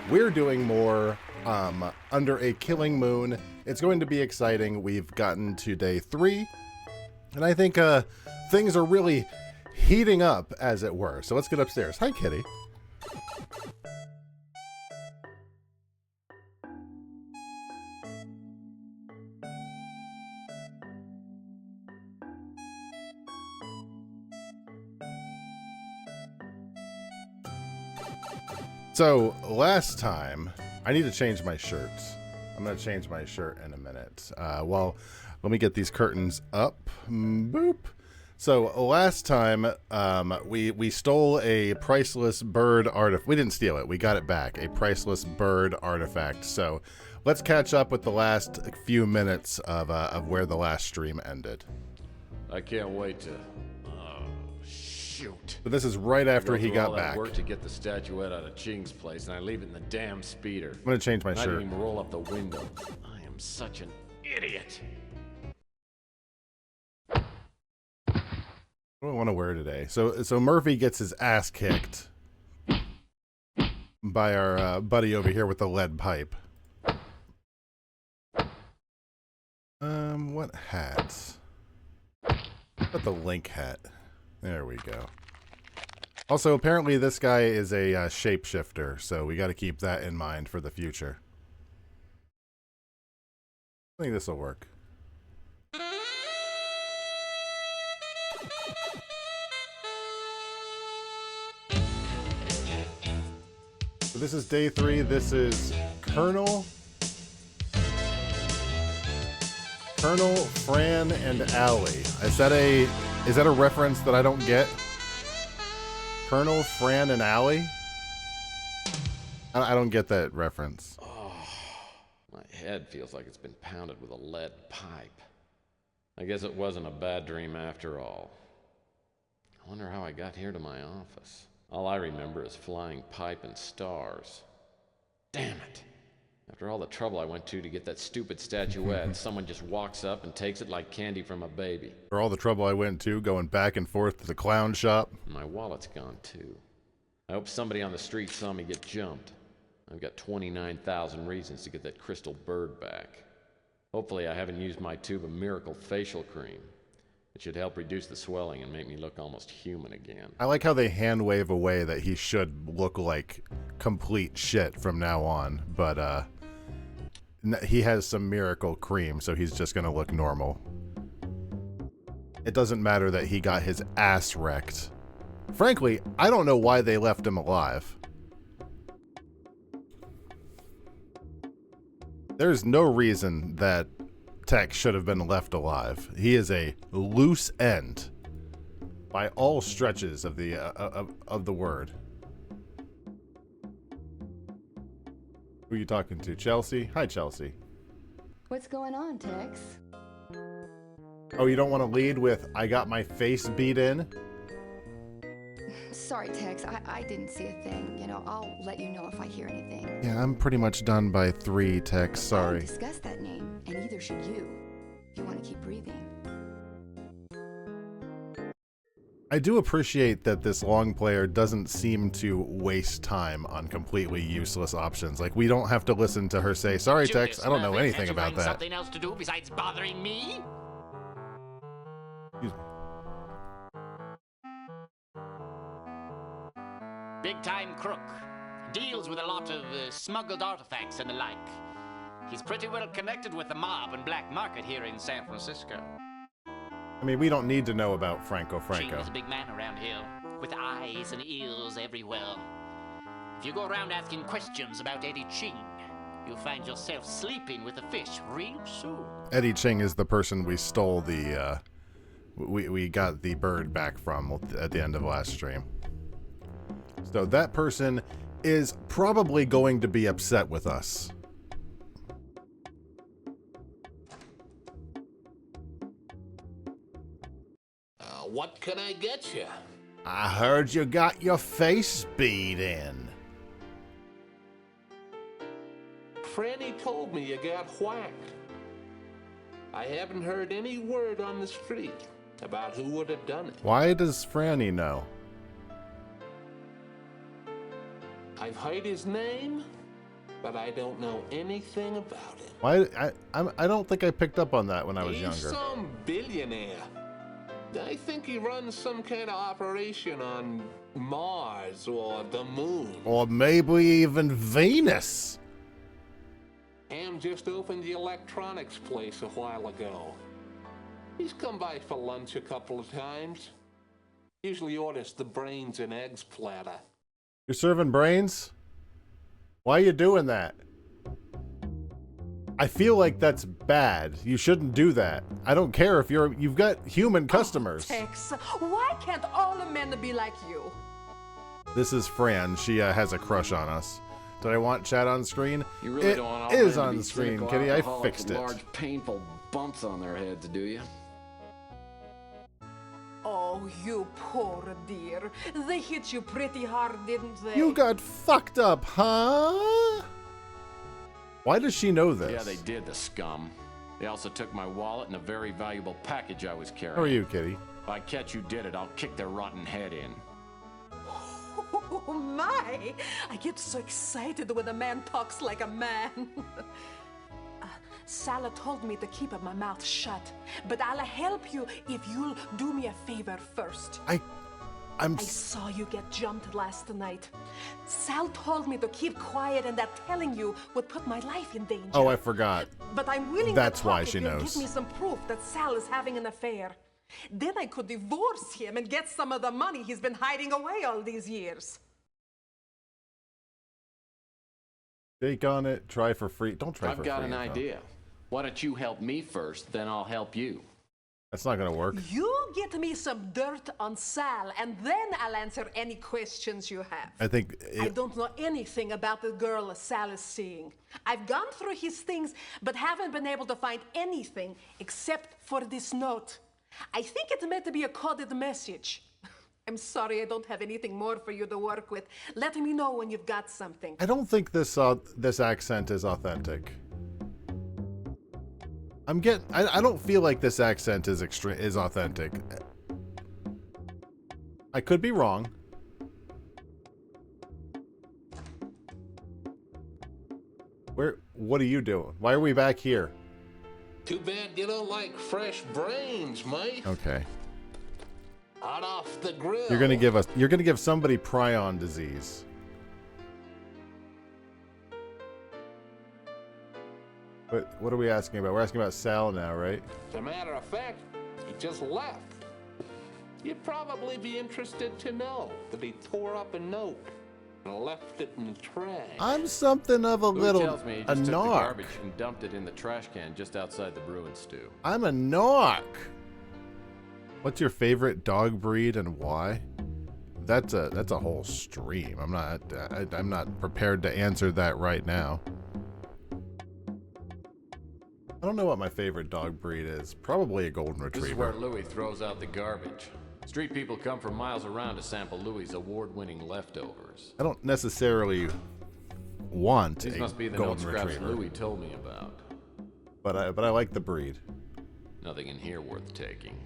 We're doing more under a killing moon. It's going to be exciting. We've gotten to day 3, and I think things are really heating up, as it were. So let's get upstairs. Hi, kitty. So last time, I need to change my shirts. I'm going to change my shirt in a minute. Well, let me get these curtains up. Boop. So last time, we stole a priceless bird artifact. We didn't steal it. We got it back. A priceless bird artifact. So let's catch up with the last few minutes of where the last stream ended. I can't wait to... Oh, shoot. So this is right after he got back. I work to get the statuette out of Ching's place, and I leave it in the damn speeder. I'm going to change my shirt. I didn't even roll up the window. I am such an idiot. What do I want to wear today? So Murphy gets his ass kicked by our buddy over here with the lead pipe. What hats? What the Link hat? There we go. Also, apparently this guy is a shapeshifter, so we got to keep that in mind for the future. I think this will work. So this is day 3. This is Colonel, Fran, and Allie. Is that a reference that I don't get? Colonel, Fran, and Allie? I don't get that reference. Oh, my head feels like it's been pounded with a lead pipe. I guess it wasn't a bad dream after all. I wonder how I got here to my office. All I remember is flying pipe and stars. Damn it! After all the trouble I went to get that stupid statuette, someone just walks up and takes it like candy from a baby. For all the trouble I went to going back and forth to the clown shop. My wallet's gone too. I hope somebody on the street saw me get jumped. I've got 29,000 reasons to get that crystal bird back. Hopefully I haven't used my tube of miracle facial cream. It should help reduce the swelling and make me look almost human again. I like how they hand wave away that he should look like complete shit from now on, but he has some miracle cream, so he's just gonna look normal. It doesn't matter that he got his ass wrecked. Frankly, I don't know why they left him alive. There's no reason that Tech should have been left alive. He is a loose end by all stretches of the word. Who are you talking to? Chelsea? Hi, Chelsea. What's going on, Tex? Oh, you don't want to lead with, I got my face beat in? Sorry, Tex. I didn't see a thing. You know, I'll let you know if I hear anything. Yeah, I'm pretty much done by 3, Tex. I Sorry. don't discuss that name, and neither should you. If you want to keep breathing. I do appreciate that this long player doesn't seem to waste time on completely useless options. Like, we don't have to listen to her say, sorry, Tex, I don't know anything about that. Something else to do besides bothering me? Excuse me. Big-time crook. Deals with a lot of smuggled artifacts and the like. He's pretty well connected with the mob and black market here in San Francisco. I mean, we don't need to know about Franco Ching is a big man around here, with eyes and ears everywhere. If you go around asking questions about Eddie Ching, you'll find yourself sleeping with a fish real soon. Eddie Ching is the person we stole the, we got the bird back from at the end of last stream. So that person is probably going to be upset with us. What can I get you? I heard you got your face beat in. Franny told me you got whacked. I haven't heard any word on the street about who would have done it. Why does Franny know? I've heard his name, but I don't know anything about him. Why? I don't think I picked up on that when I was He's younger. some billionaire. I think he runs some kind of operation on Mars or the moon. Or maybe even Venus. Ham just opened the electronics place a while ago. He's come by for lunch a couple of times. Usually orders the brains and eggs platter. You're serving brains? Why are you doing that? I feel like that's bad. You shouldn't do that. I don't care if you've got human customers. Tex, why can't all men be like you? This is Fran. She has a crush on us. Did I want chat on screen? You really It don't want all is men to on be screen, cynical Kitty. I alcoholics fixed with it. large, painful bumps on their heads, do you? Oh, you poor dear. They hit you pretty hard, didn't they? You got fucked up, huh? Why does she know this? Yeah, they did, the scum. They also took my wallet and a very valuable package I was carrying. How are you, Kitty? If I catch you did it, I'll kick their rotten head in. Oh my! I get so excited when a man talks like a man. Sally told me to keep my mouth shut, but I'll help you if you'll do me a favor first. I saw you get jumped last night. Sal told me to keep quiet and that telling you would put my life in danger. Oh, I forgot. But I'm willing That's to talk why if she you'll knows. give me some proof that Sal is having an affair. Then I could divorce him and get some of the money he's been hiding away all these years. Take on it. Try for free. Don't try for I've free. got an though. idea. Why don't you help me first, then I'll help you. That's not gonna work. You get me some dirt on Sal, and then I'll answer any questions you have. I think. I don't know anything about the girl Sal is seeing. I've gone through his things, but haven't been able to find anything except for this note. I think it's meant to be a coded message. I'm sorry I don't have anything more for you to work with. Let me know when you've got something. I don't think this accent is authentic. I don't feel like this accent is authentic. I could be wrong. What are you doing? Why are we back here? Too bad you don't like fresh brains, mate. Okay. Hot off the grill. You're gonna give somebody prion disease. What are we asking about? We're asking about Sal now, right? As a matter of fact, he just left. You'd probably be interested to know that he tore up a note and left it in the trash. I'm something of a Who little tells me he a just took the narc. garbage and dumped it in the trash can just outside the Bruin stew? I'm a narc. What's your favorite dog breed and why? That's a whole stream. I'm not prepared to answer that right now. I don't know what my favorite dog breed is. Probably a golden This is where retriever. Louis throws out the garbage. Street people come from miles around to sample Louis' award-winning leftovers. I don't necessarily want These a must be the note golden scraps retriever, Louis told me about. but I like the breed. Nothing in here worth taking.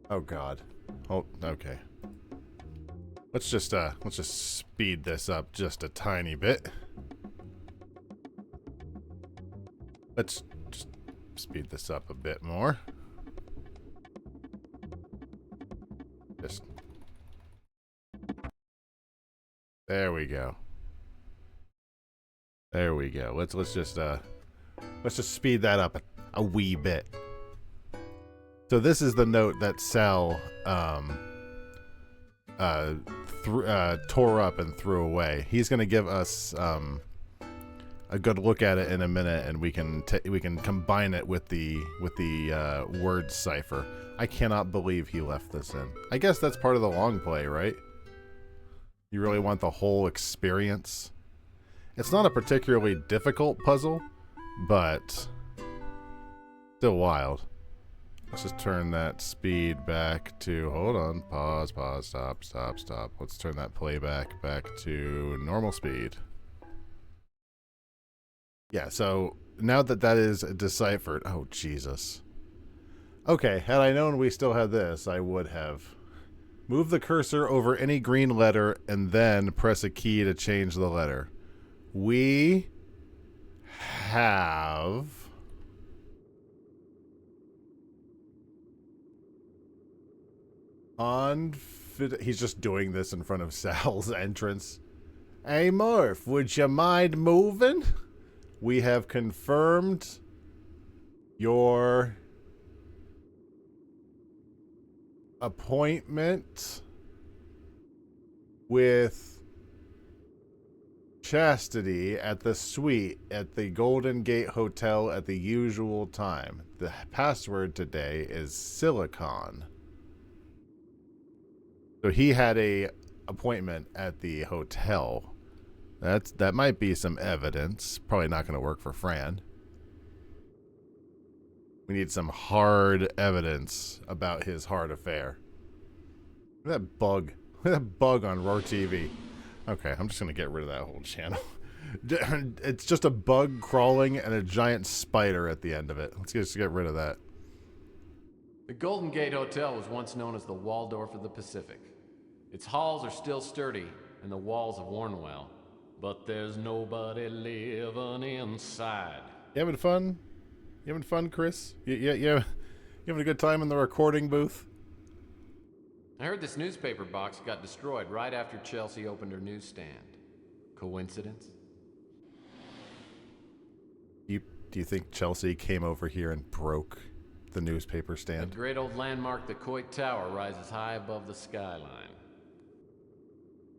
Oh God. Oh, okay. Let's just speed this up just a tiny bit. Let's just speed this up a bit more. Just there we go. There we go. Let's just speed that up a wee bit. So this is the note that Sal tore up and threw away. He's gonna give us a good look at it in a minute, and we can combine it with the word cipher. I cannot believe he left this in. I guess that's part of the long play, right? You really want the whole experience. It's not a particularly difficult puzzle, but still wild. Let's just turn that speed back to, hold on, pause, stop. Let's turn that playback back to normal speed. Yeah, so now that is deciphered, oh Jesus. Okay, had I known we still had this, I would have Move the cursor over any green letter and then press a key to change the letter. We have he's just doing this in front of Sal's entrance. Hey, Murph, would you mind moving? We have confirmed your appointment with Chastity at the suite at the Golden Gate Hotel at the usual time. The password today is Silicon. So he had a appointment at the hotel. That might be some evidence. Probably not going to work for Fran. We need some hard evidence about his hard affair. Look at that bug. Look at that bug on Roar TV. Okay, I'm just going to get rid of that whole channel. It's just a bug crawling and a giant spider at the end of it. Let's just get rid of that. The Golden Gate Hotel was once known as the Waldorf of the Pacific. Its halls are still sturdy, and the walls have worn well. But there's nobody living inside. You having fun? You having fun, Chris? You having a good time in the recording booth? I heard this newspaper box got destroyed right after Chelsea opened her newsstand. Coincidence? Do you think Chelsea came over here and broke the newspaper stand? The great old landmark, the Coit Tower, rises high above the skyline.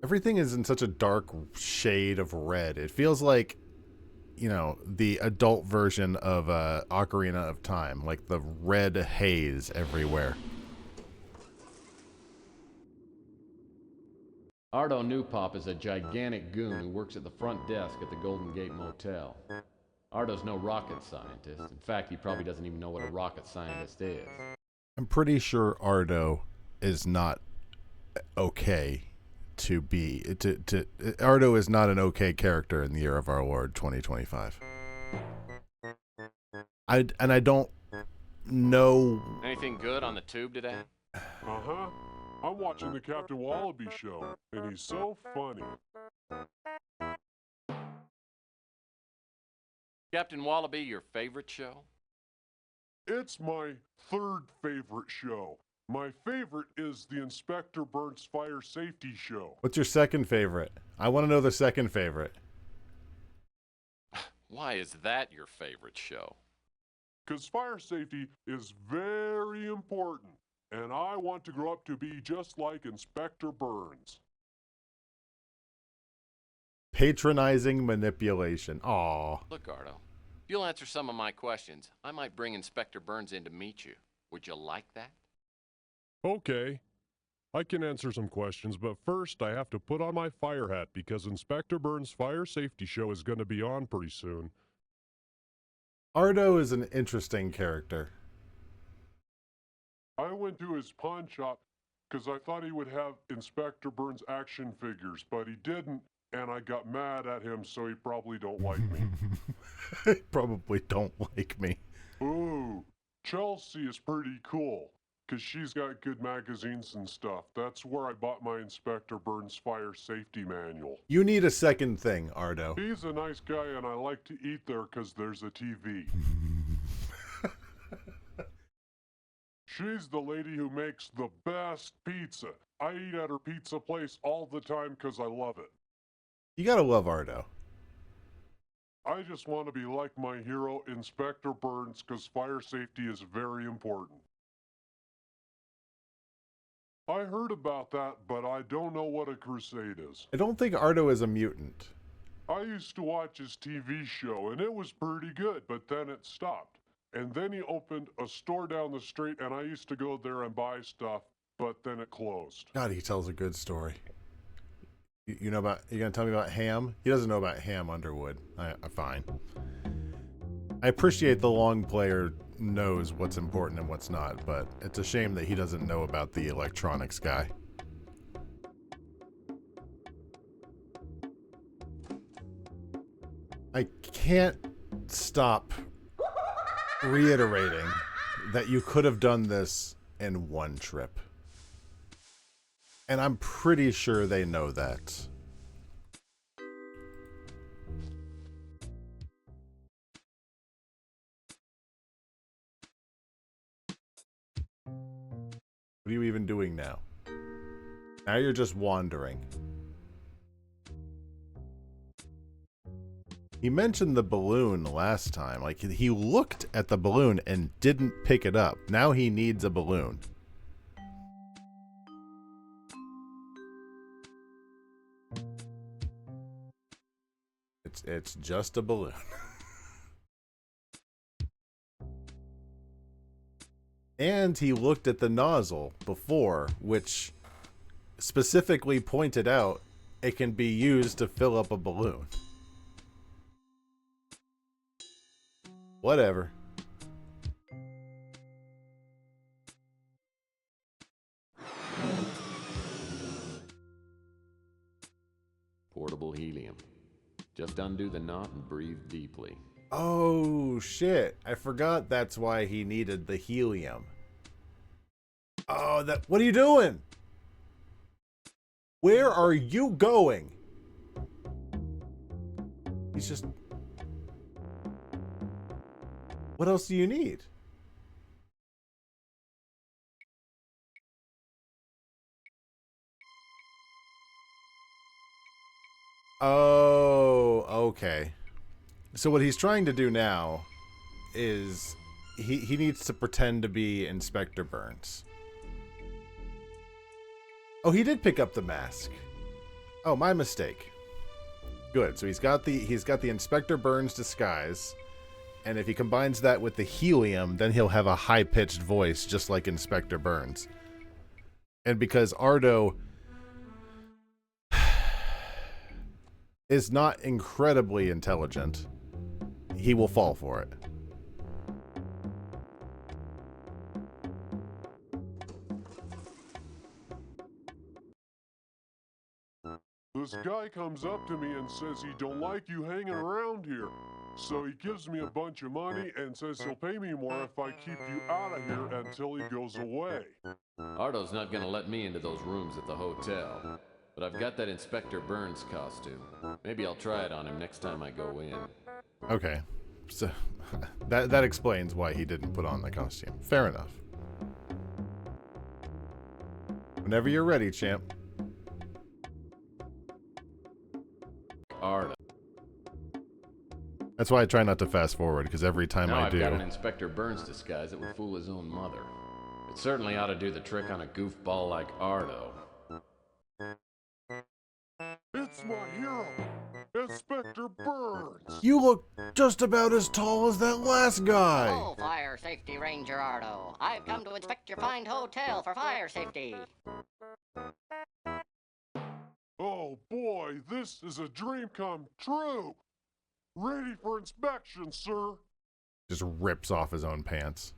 Everything is in such a dark shade of red. It feels like, you know, the adult version of Ocarina of Time, like the red haze everywhere. Ardo Newpop is a gigantic goon who works at the front desk at the Golden Gate Motel. Ardo's no rocket scientist. In fact, he probably doesn't even know what a rocket scientist is. I'm pretty sure Ardo is not okay to be. Ardo is not an okay character in the year of our Lord 2025. I don't know. Anything good on the tube today? Uh-huh. I'm watching the Captain Wallaby show, and he's so funny. Captain Wallaby, your favorite show? It's my third favorite show. My favorite is the Inspector Burns Fire Safety Show. What's your second favorite? I want to know the second favorite. Why is that your favorite show? Because fire safety is very important, and I want to grow up to be just like Inspector Burns. Patronizing manipulation. Aw. Look, Ardo, if you'll answer some of my questions, I might bring Inspector Burns in to meet you. Would you like that? Okay. I can answer some questions, but first I have to put on my fire hat because Inspector Burns' Fire Safety Show is going to be on pretty soon. Ardo is an interesting character. I went to his pawn shop because I thought he would have Inspector Burns action figures, but he didn't, and I got mad at him, so he probably don't like me. Probably don't like me. Ooh, Chelsea is pretty cool, because she's got good magazines and stuff. That's where I bought my Inspector Burns Fire Safety Manual. You need a second thing, Ardo. He's a nice guy, and I like to eat there because there's a TV. She's the lady who makes the best pizza. I eat at her pizza place all the time because I love it. You gotta love Ardo. I just want to be like my hero, Inspector Burns, because fire safety is very important. I heard about that, but I don't know what a crusade is. I don't think Ardo is a mutant. I used to watch his TV show, and it was pretty good, but then it stopped. And then he opened a store down the street, and I used to go there and buy stuff, but then it closed. God, he tells a good story. You know about? You gonna tell me about Ham? He doesn't know about Ham Underwood. Fine. I appreciate the long player knows what's important and what's not, but it's a shame that he doesn't know about the electronics guy. I can't stop reiterating that you could have done this in one trip. And I'm pretty sure they know that. What are you even doing now? Now you're just wandering. He mentioned the balloon last time. Like, he looked at the balloon and didn't pick it up. Now he needs a balloon. It's just a balloon. And he looked at the nozzle before, which specifically pointed out it can be used to fill up a balloon. Whatever. Portable helium. Just undo the knot and breathe deeply. Oh, shit. I forgot that's why he needed the helium. Oh, what are you doing? Where are you going? He's just... What else do you need? Oh, okay. So what he's trying to do now is he needs to pretend to be Inspector Burns. Oh, he did pick up the mask. Oh, my mistake. Good. So he's got the Inspector Burns disguise, and if he combines that with the helium, then he'll have a high-pitched voice just like Inspector Burns. And because Ardo is not incredibly intelligent, he will fall for it. This guy comes up to me and says he don't like you hanging around here. So he gives me a bunch of money and says he'll pay me more if I keep you out of here until he goes away. Ardo's not gonna let me into those rooms at the hotel. But I've got that Inspector Burns costume. Maybe I'll try it on him next time I go in. Okay. So that explains why he didn't put on the costume. Fair enough. Whenever you're ready, champ. Ardo. That's why I try not to fast forward, because every time Now I I've do... got an Inspector Burns disguise that would fool his own mother. It certainly ought to do the trick on a goofball like Ardo. It's my hero, Inspector Burns. You look just about as tall as that last guy. Hello, Fire Safety Ranger Ardo. I've come to inspect your fine hotel for fire safety. Oh boy, this is a dream come true. Ready for inspection, sir. Just rips off his own pants.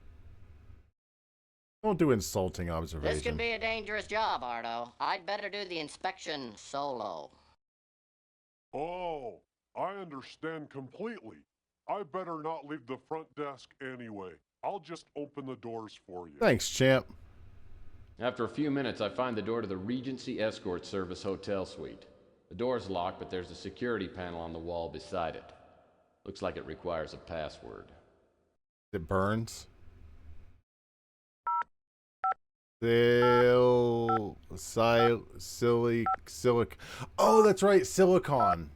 Don't do insulting observation. This can be a dangerous job, Ardo. I'd better do the inspection solo. Oh, I understand completely. I better not leave the front desk anyway. I'll just open the doors for you. Thanks, champ. After a few minutes, I find the door to the Regency Escort Service hotel suite. The door's locked, but there's a security panel on the wall beside it. Looks like it requires a password. It burns. Oh, that's right, silicon.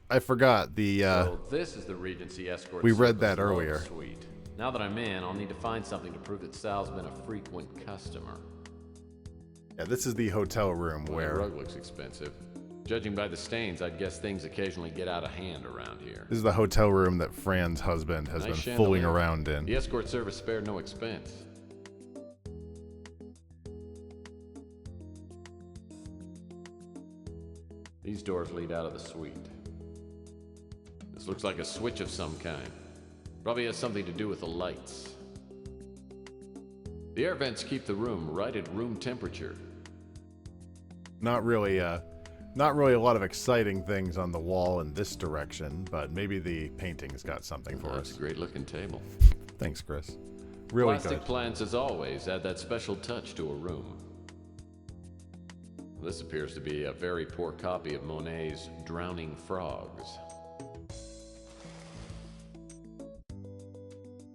I forgot the. So this is the Regency Escort. We read Service that Love earlier. Suite. Now that I'm in, I'll need to find something to prove that Sal's been a frequent customer. Yeah, this is the hotel room The where. rug looks expensive. Judging by the stains, I'd guess things occasionally get out of hand around here. This is the hotel room that Fran's husband has Nice been fooling chandelier. around in. The escort service spared no expense. These doors lead out of the suite. This looks like a switch of some kind. Probably has something to do with the lights. The air vents keep the room right at room temperature. Not really a lot of exciting things on the wall in this direction, but maybe the painting's got something for That's us. a great looking table. Thanks, Chris. Really Plastic good. plants, as always, add that special touch to a room. This appears to be a very poor copy of Monet's Drowning Frogs.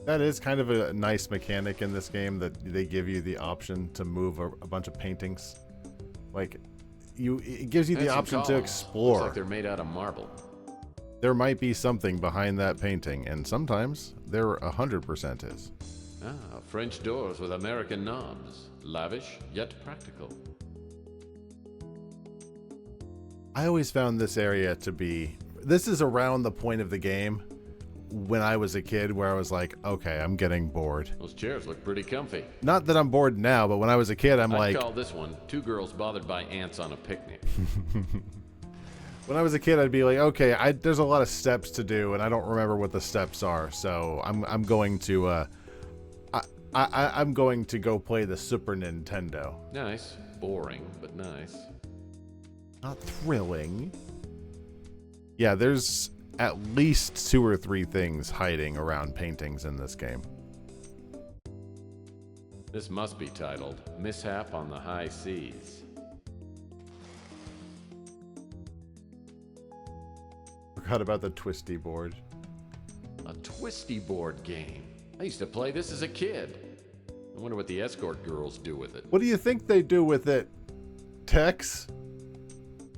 That is kind of a nice mechanic in this game, that they give you the option to move a bunch of paintings. Like, it gives you the Fancy option to columns. explore. Looks like they're made out of marble. There might be something behind that painting, and sometimes there 100% is. Ah, French doors with American knobs. Lavish, yet practical. I always found this area to be... This is around the point of the game when I was a kid where I was like, okay, I'm getting bored. Those chairs look pretty comfy. Not that I'm bored now, but when I was a kid, I'm I'd like... call this one Two Girls Bothered by Ants on a Picnic. When I was a kid, I'd be like, okay, there's a lot of steps to do, and I don't remember what the steps are, so I'm going to... I'm going to go play the Super Nintendo. Nice. Boring, but nice. Not thrilling. Yeah, there's at least 2 or 3 things hiding around paintings in this game. This must be titled Mishap on the High Seas. Forgot about the twisty board. A twisty board game. I used to play this as a kid. I wonder what the escort girls do with it. What do you think they do with it, Tex?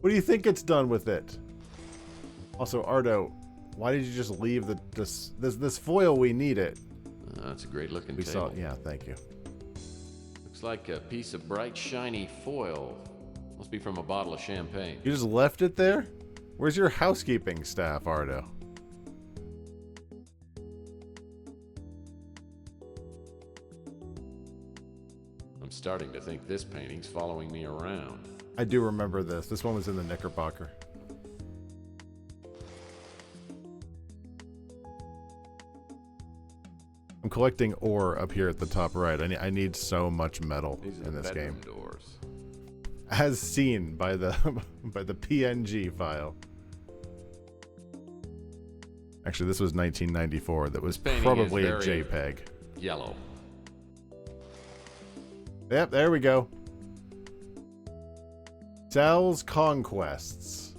What do you think it's done with it? Also, Ardo, why did you just leave this foil? We need it. That's a great looking We table. saw, yeah, thank you. Looks like a piece of bright, shiny foil. Must be from a bottle of champagne. You just left it there? Where's your housekeeping staff, Ardo? I'm starting to think this painting's following me around. I do remember this. This one was in the Knickerbocker. I'm collecting ore up here at the top right. I need so much metal These are in the this bedroom game. doors. As seen by the by the PNG file. Actually, this was 1994. That was This painting probably is a very JPEG. Yellow. Yep, there we go. Sal's Conquests.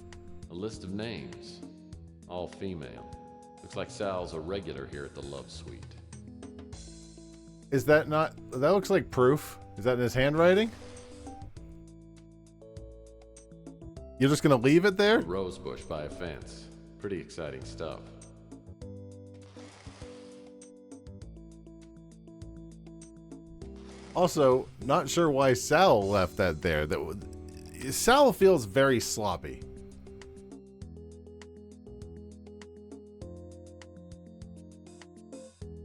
A list of names. All female. Looks like Sal's a regular here at the Love Suite. Is that not... That looks like proof. Is that in his handwriting? You're just gonna leave it there? A rose bush by a fence. Pretty exciting stuff. Also, not sure why Sal left that there. Sal feels very sloppy.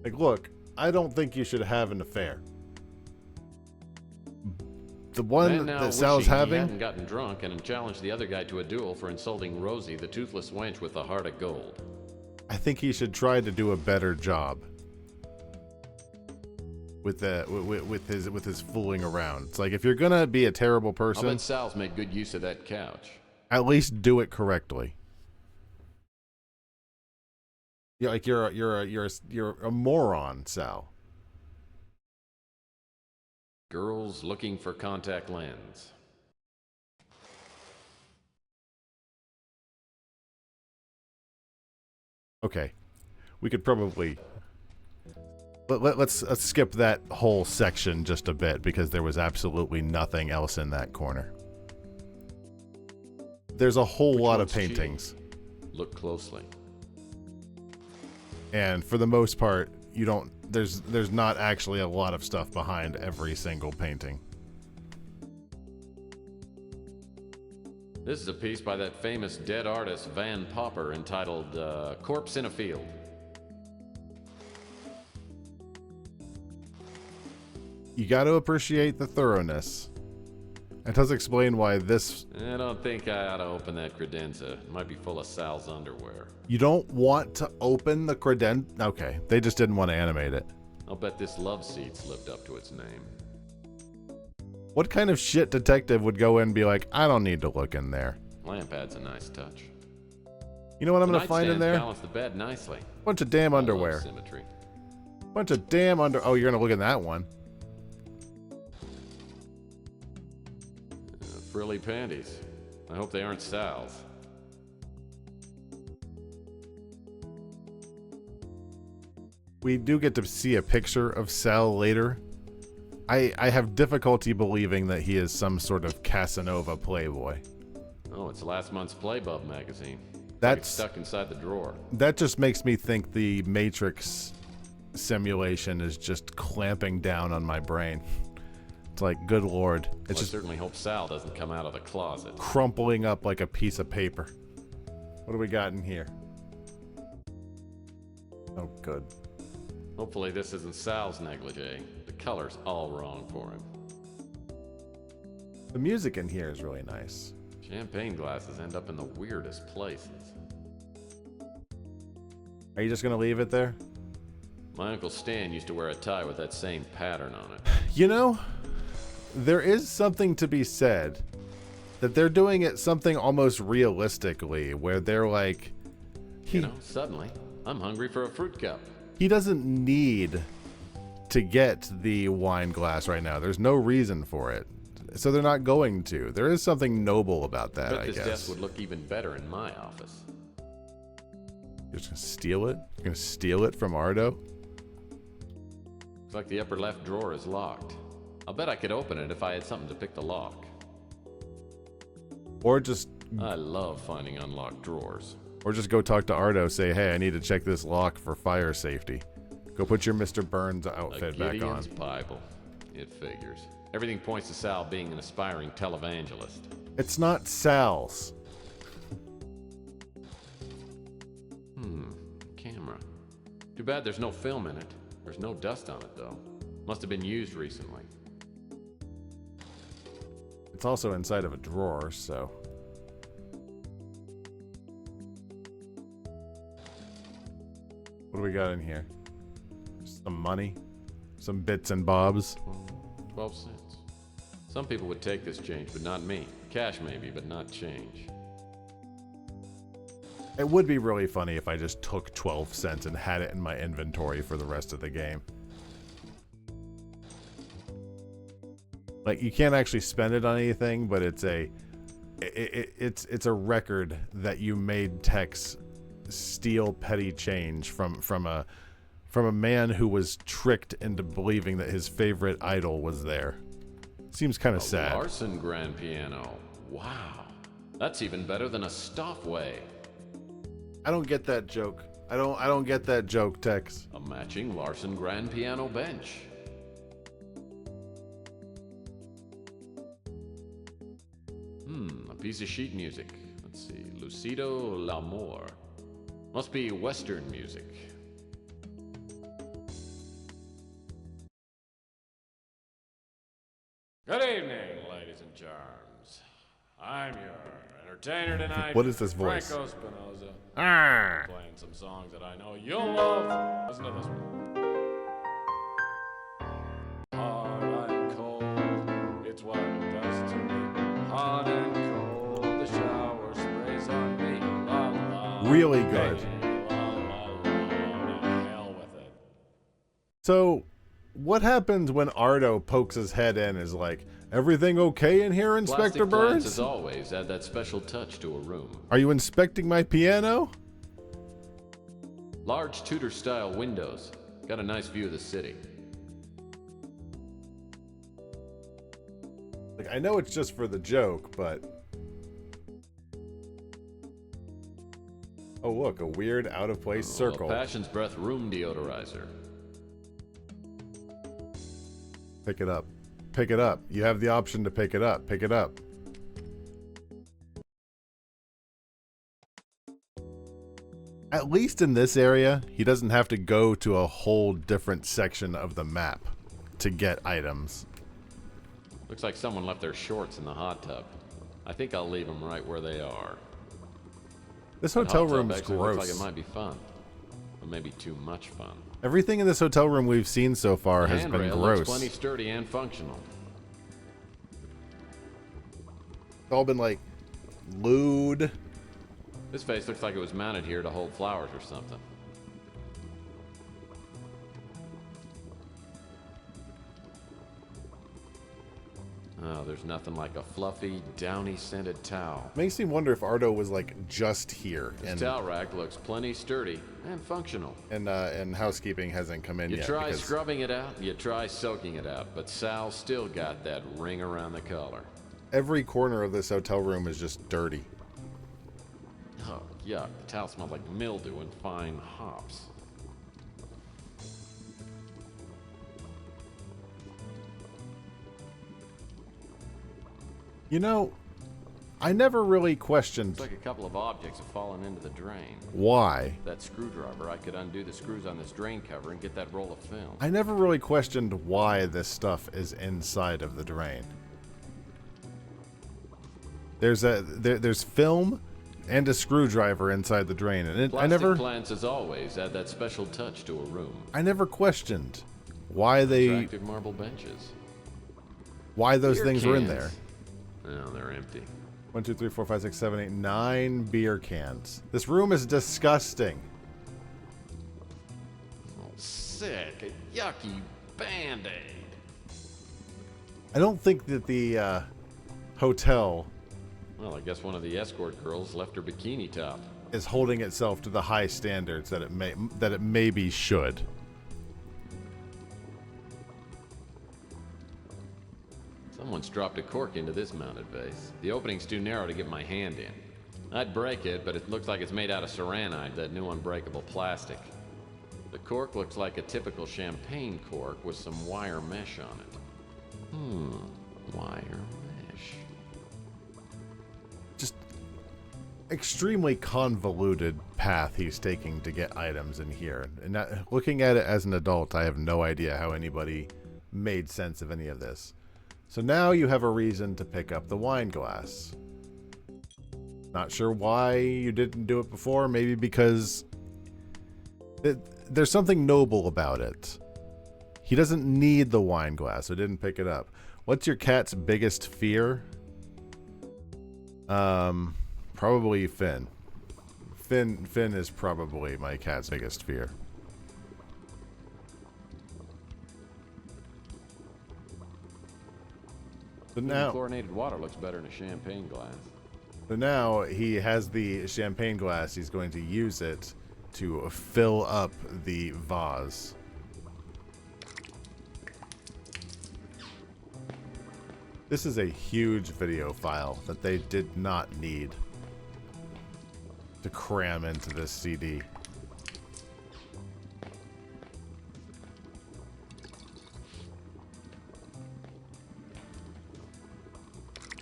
Like, look, I don't think you should have an affair. The one Man now that Sal's wishing he having... hadn't gotten drunk and challenged the other guy to a duel for insulting Rosie, the toothless wench with the heart of gold. I think he should try to do a better job with his fooling around. It's like, if you're gonna be a terrible I'll person, bet Sal's made good use of that couch. at least do it correctly. Yeah, like you're a moron, Sal. Girls looking for contact lens. Okay, we could probably let's skip that whole section just a bit, because there was absolutely nothing else in that corner. There's a whole Which lot of one's cheating? paintings, Look closely. and for the most part, you don't. There's not actually a lot of stuff behind every single painting. This is a piece by that famous dead artist Van Popper entitled Corpse in a Field. You got to appreciate the thoroughness. It does explain why this... I don't think I ought to open that credenza. It might be full of Sal's underwear. You don't want to open the creden... Okay, they just didn't want to animate it. I'll bet this love seat's lived up to its name. What kind of shit detective would go in and be like, I don't need to look in there? Lamp adds a nice touch. You know what I'm The going to find in nightstands there? balance the bed nicely. Bunch of damn I love underwear. Symmetry. Bunch of damn Oh, you're going to look in that one. frilly panties. I hope they aren't Sal's. We do get to see a picture of Sal later. I have difficulty believing that he is some sort of Casanova playboy. Oh, it's last month's Playbub magazine. That's It's stuck inside the drawer. That just makes me think the Matrix simulation is just clamping down on my brain. It's like, good lord. It's Well, I just certainly hope Sal doesn't come out of the closet. crumpling up like a piece of paper. What do we got in here? Oh, good. Hopefully this isn't Sal's negligee. The color's all wrong for him. The music in here is really nice. Champagne glasses end up in the weirdest places. Are you just gonna leave it there? My Uncle Stan used to wear a tie with that same pattern on it. You know, there is something to be said that they're doing it something almost realistically, where they're like, You know, suddenly, I'm hungry for a fruit cup. he doesn't need to get the wine glass right now. There's no reason for it. So they're not going to. There is something noble about that, Bet I this guess. desk would look even better in my office. You're just gonna steal it? You're gonna steal it from Ardo? Looks like the upper left drawer is locked. I'll bet I could open it if I had something to pick the lock. Or just I love finding unlocked drawers. go talk to Ardo, say, hey, I need to check this lock for fire safety. Go put your Mr. Burns outfit back on. Gideon's Bible. It figures. Everything points to Sal being an aspiring televangelist. It's not Sal's. Camera. Too bad there's no film in it. There's no dust on it, though. Must have been used recently. It's also inside of a drawer, so. What do we got in here? Some money? Some bits and bobs? 12 cents. Some people would take this change, but not me. Cash maybe, but not change. It would be really funny if I just took 12 cents and had it in my inventory for the rest of the game. Like, you can't actually spend it on anything, but it's a record that you made Tex steal petty change from a man who was tricked into believing that his favorite idol was there. Seems kind of sad. Larson grand piano. Wow. That's even better than a Stoffway. I don't get that joke. I don't get that joke, Tex. A matching Larson grand piano bench. A piece of sheet music. Let's see. Lucido L'Amour. Must be Western music. Good evening, ladies and charms. I'm your entertainer tonight. What is this voice? Franco Spinoza. Ah. Playing some songs that I know you'll love. Listen to this one. Hard and cold, it's what it does to me. Hot and cold, the shower sprays on me. La, la, Really good. baby, la, la, la, to hell with it. So, what happens when Ardo pokes his head in and is like, everything okay in here, Inspector Plastic plants, Burns? as always, add that special touch to a room. Are you inspecting my piano? Large Tudor-style windows. Got a nice view of the city. Like, I know it's just for the joke, but... Oh, look, a weird, out-of-place circle. A Passion's Breath room deodorizer. Pick it up. Pick it up. You have the option to pick it up. Pick it up. At least in this area, he doesn't have to go to a whole different section of the map to get items. Looks like someone left their shorts in the hot tub. I think I'll leave them right where they are. This That hotel hot tub room is actually gross. Looks like it might be fun. Or maybe too much fun. Everything in this hotel room we've seen so far The has been handrail looks gross. plenty sturdy and functional. It's all been like lewd. This vase looks like it was mounted here to hold flowers or something. Oh, Oh, there's nothing like a fluffy, downy-scented towel. Makes me wonder if Ardo was like just here, This towel rack looks plenty sturdy and functional. and housekeeping hasn't come in You yet. try because scrubbing it out, you try soaking it out, but Sal's still got that ring around the collar. every corner of this hotel room is just dirty. Oh, yuck. The towel smelled like mildew and fine hops. You know, I never really questioned Looks like a couple of objects have fallen into the drain. why. That screwdriver, I could undo the screws on this drain cover and get that roll of film. I never really questioned why this stuff is inside of the drain. There's film and a screwdriver inside the drain, and Plastic plants, as always, add that special touch to a room. I never questioned why Attractive marble benches. those Beer things were in cans. there. No, they're empty. 1, 2, 3, 4, 5, 6, 7, 8, 9 beer cans. This room is disgusting. Oh, sick. A yucky Band-Aid. I don't think that the hotel Well, I guess one of the escort girls left her bikini top. is holding itself to the high standards that it maybe should. Someone's dropped a cork into this mounted vase. The opening's too narrow to get my hand in. I'd break it, but it looks like it's made out of saranide, that new unbreakable plastic. The cork looks like a typical champagne cork with some wire mesh on it. Wire mesh. Just extremely convoluted path he's taking to get items in here. And looking at it as an adult, I have no idea how anybody made sense of any of this. So now you have a reason to pick up the wine glass. Not sure why you didn't do it before. Maybe because there's something noble about it. He doesn't need the wine glass, so didn't pick it up. What's your cat's biggest fear? Probably Finn. Finn is probably my cat's biggest fear. But now, Chlorinated water looks better in a champagne glass. so now he has the champagne glass. He's going to use it to fill up the vase. This is a huge video file that they did not need to cram into this CD.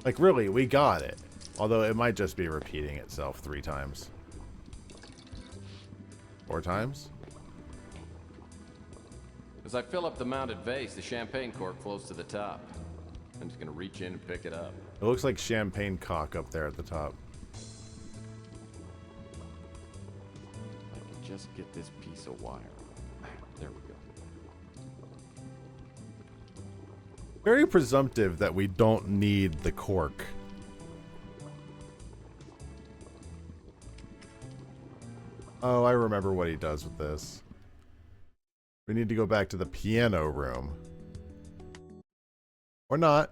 Like, really, we got it. Although it might just be repeating itself 3 times. 4 times? As I fill up the mounted vase, the champagne cork flows to the top. I'm just gonna reach in and pick it up. It looks like champagne cock up there at the top. I can just get this piece of wire. There we go. Very presumptive that we don't need the cork. Oh, I remember what he does with this. We need to go back to the piano room. Or not.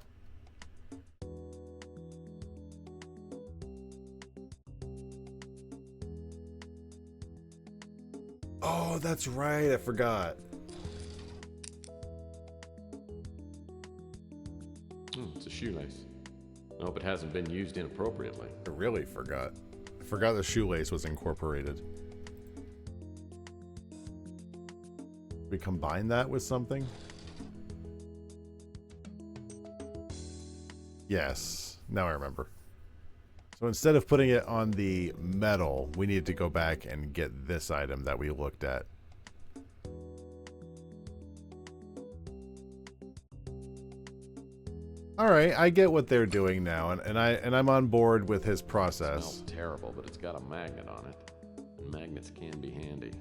Oh, that's right. I forgot. It's a shoelace. I hope it hasn't been used inappropriately. I really forgot. I forgot the shoelace was incorporated. We combine that with something? Yes. Now I remember. So instead of putting it on the metal, we need to go back and get this item that we looked at. All right, I get what they're doing now, and I'm on board with his process. Smells terrible, but it's got a magnet on it. And magnets can be handy.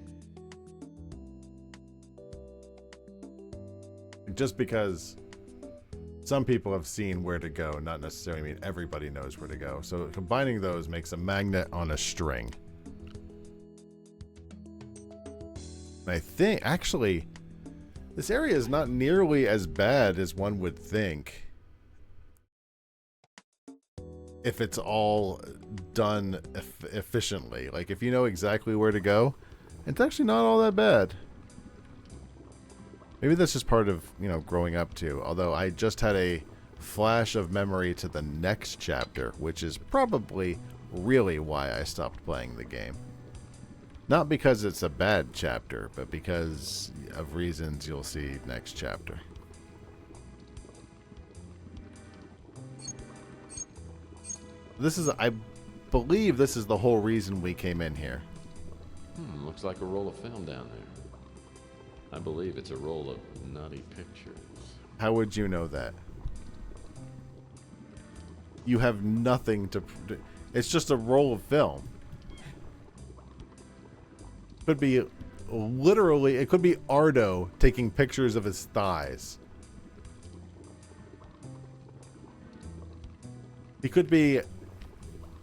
Just because some people have seen where to go, not necessarily mean everybody knows where to go. So combining those makes a magnet on a string. And I think, actually, this area is not nearly as bad as one would think. if it's all done efficiently. Like, if you know exactly where to go, it's actually not all that bad. Maybe that's just part of, you know, growing up too. Although I just had a flash of memory to the next chapter, which is probably really why I stopped playing the game. Not because it's a bad chapter, but because of reasons you'll see next chapter. This is, I believe this is the whole reason we came in here. Looks like a roll of film down there. I believe it's a roll of nutty pictures. How would you know that? You have nothing to... It's just a roll of film. Could be literally... It could be Ardo taking pictures of his thighs. He could be,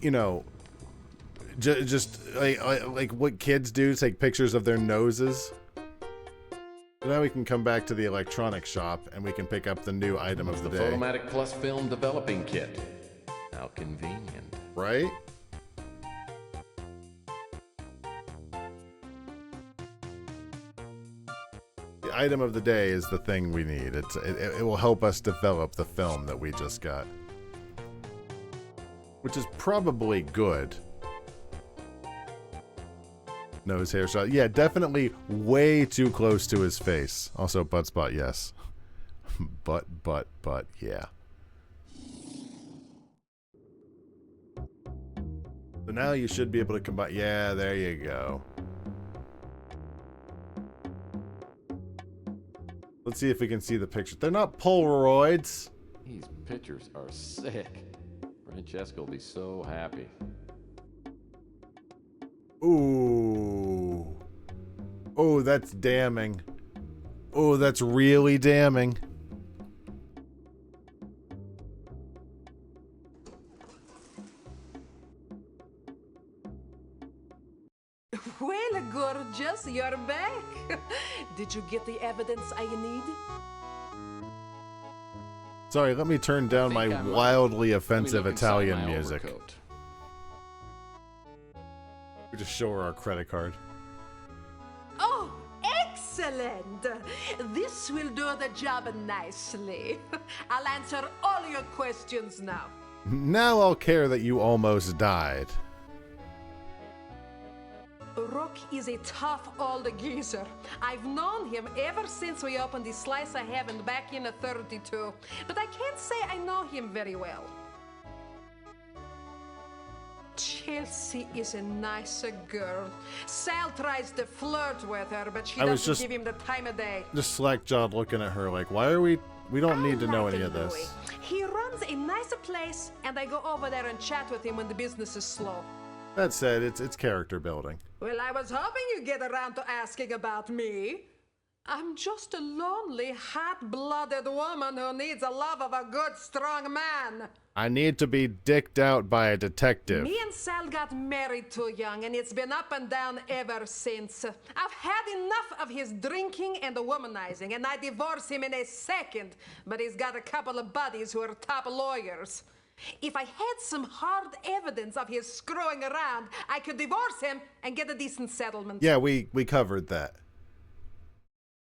you know, just like what kids do, take pictures of their noses. So now we can come back to the electronics shop and we can pick up the new item of the day. Photomatic Plus Film Developing Kit. How convenient. Right? The item of the day is the thing we need. It will help us develop the film that we just got. Which is probably good. Nose hair shot. Yeah, definitely way too close to his face. Also, butt spot, yes. But, yeah. So now you should be able to combine. Yeah, there you go. Let's see if we can see the picture. They're not Polaroids. These pictures are sick. Francesca will be so happy. Ooh. Oh, that's damning. Oh, that's really damning. Well, gorgeous, you're back. Did you get the evidence I need? Sorry, let me turn down my wildly offensive Italian music. We just show her our credit card. Oh, excellent! This will do the job nicely. I'll answer all your questions now. Now I'll care that you almost died. Rook is a tough old geezer. I've known him ever since we opened the Slice of Heaven back in 32, but I can't say I know him very well. Chelsea is a nicer girl. Sal tries to flirt with her, but she doesn't give him the time of day. Just slack-jawed looking at her like, why are we don't need to know any of this. He runs a nicer place, and I go over there and chat with him when the business is slow. That said, it's character building. Well, I was hoping you'd get around to asking about me. I'm just a lonely, hot-blooded woman who needs the love of a good, strong man. I need to be dicked out by a detective. Me and Sal got married too young, and it's been up and down ever since. I've had enough of his drinking and the womanizing, and I divorce him in a second, but he's got a couple of buddies who are top lawyers. If I had some hard evidence of his screwing around, I could divorce him and get a decent settlement. Yeah, we covered that.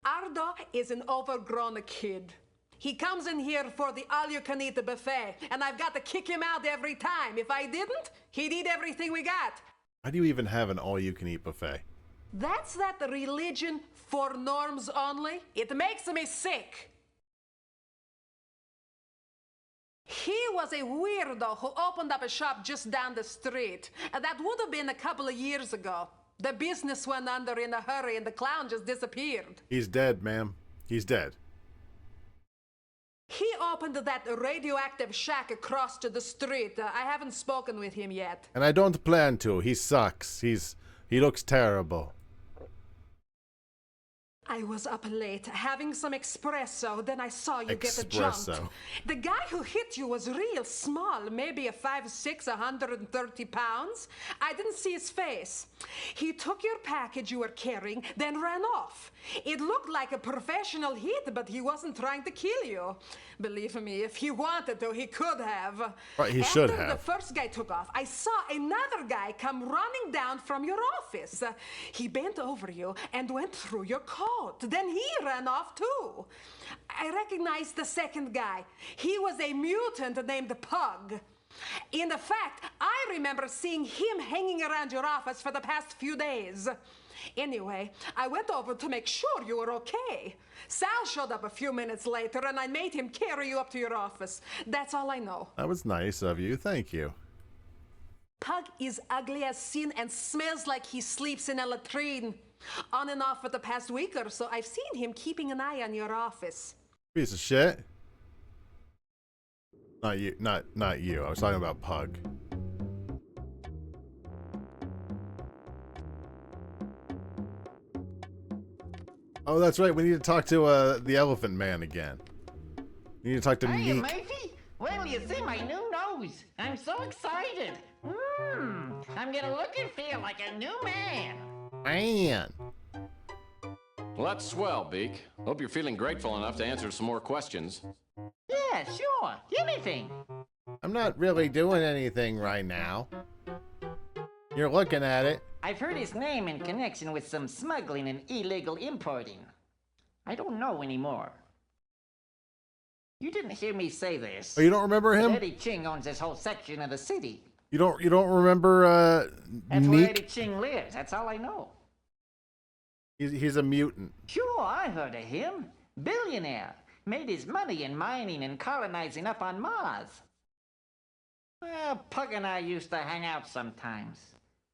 Ardo is an overgrown kid. He comes in here for the all-you-can-eat buffet, and I've got to kick him out every time. If I didn't, he'd eat everything we got. Why do you even have an all-you-can-eat buffet? That's that religion for norms only. It makes me sick. He was a weirdo who opened up a shop just down the street. That would have been a couple of years ago. The business went under in a hurry and the clown just disappeared. He's dead, ma'am. He's dead. He opened that radioactive shack across to the street. I haven't spoken with him yet. And I don't plan to. He sucks. He looks terrible. I was up late having some espresso, then I saw you get Espresso. jumped. The guy who hit you was real small, maybe a 5'6", 130 pounds. I didn't see his face. He took your package you were carrying, then ran off. It looked like a professional hit, but he wasn't trying to kill you. Believe me, if he wanted to, he could have. Right, he should After the have. first guy took off, I saw another guy come running down from your office. He bent over you and went through your coat. Then he ran off too. I recognized the second guy. He was a mutant named Pug. In fact, I remember seeing him hanging around your office for the past few days. Anyway, I went over to make sure you were okay. Sal showed up a few minutes later, and I made him carry you up to your office. That's all I know. That was nice of you. Thank you. Pug is ugly as sin and smells like he sleeps in a latrine. On and off for the past week or so, I've seen him keeping an eye on your office. Piece of shit. Not you. Not you. I was talking about Pug. Oh, that's right. We need to talk to the Elephant Man again. We need to talk to Hiya, Neek. Murphy. Well, you see my new nose. I'm so excited. I'm gonna look and feel like a new man. Man. Well, that's swell, Beak. Hope you're feeling grateful enough to answer some more questions. Yeah, sure. Anything. I'm not really doing anything right now. You're looking at it. I've heard his name in connection with some smuggling and illegal importing. I don't know anymore. You didn't hear me say this. Oh, you don't remember But him? Eddie Ching owns this whole section of the city. You don't remember That's where Eddie Neek? Ching lives. That's all I know. He's a mutant. Sure, I heard of him. Billionaire. Made his money in mining and colonizing up on Mars. Well, Pug and I used to hang out sometimes,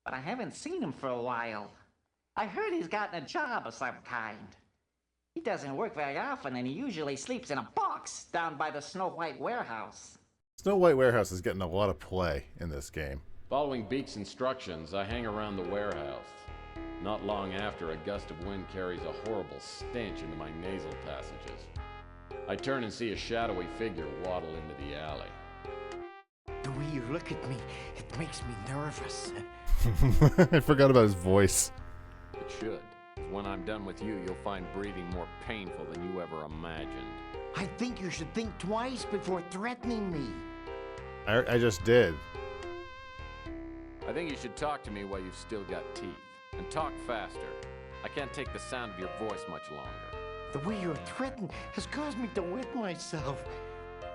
but I haven't seen him for a while. I heard he's gotten a job of some kind. He doesn't work very often, and he usually sleeps in a box down by the Snow White warehouse. Snow White Warehouse is getting a lot of play in this game. Following Beak's instructions, I hang around the warehouse. Not long after, a gust of wind carries a horrible stench into my nasal passages. I turn and see a shadowy figure waddle into the alley. The way you look at me, it makes me nervous. I forgot about his voice. It should. When I'm done with you, you'll find breathing more painful than you ever imagined. I think you should think twice before threatening me. I just did. I think you should talk to me while you've still got teeth. And talk faster. I can't take the sound of your voice much longer. The way you're threatened has caused me to wet myself.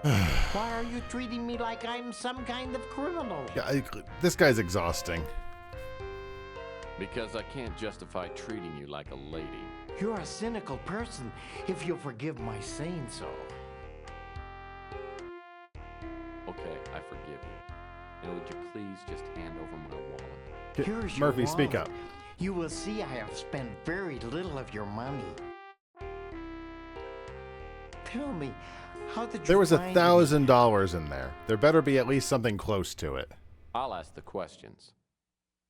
Why are you treating me like I'm some kind of criminal? Yeah, this guy's exhausting. Because I can't justify treating you like a lady. You're a cynical person, if you'll forgive my saying so. Okay, I forgive you. Now would you please just hand over my wallet? Here's your Murphy, speak wallet. up. You will see I have spent very little of your money. Tell me, how did you There was find me? $1,000 in there. There better be at least something close to it. I'll ask the questions.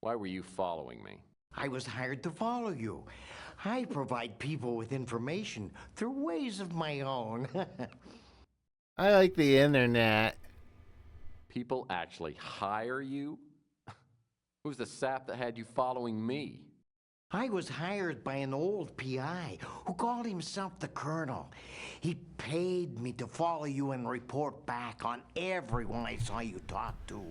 Why were you following me? I was hired to follow you. I provide people with information through ways of my own. I like the internet. People actually hire you? Who's the sap that had you following me? I was hired by an old PI who called himself the Colonel. He paid me to follow you and report back on everyone I saw you talk to.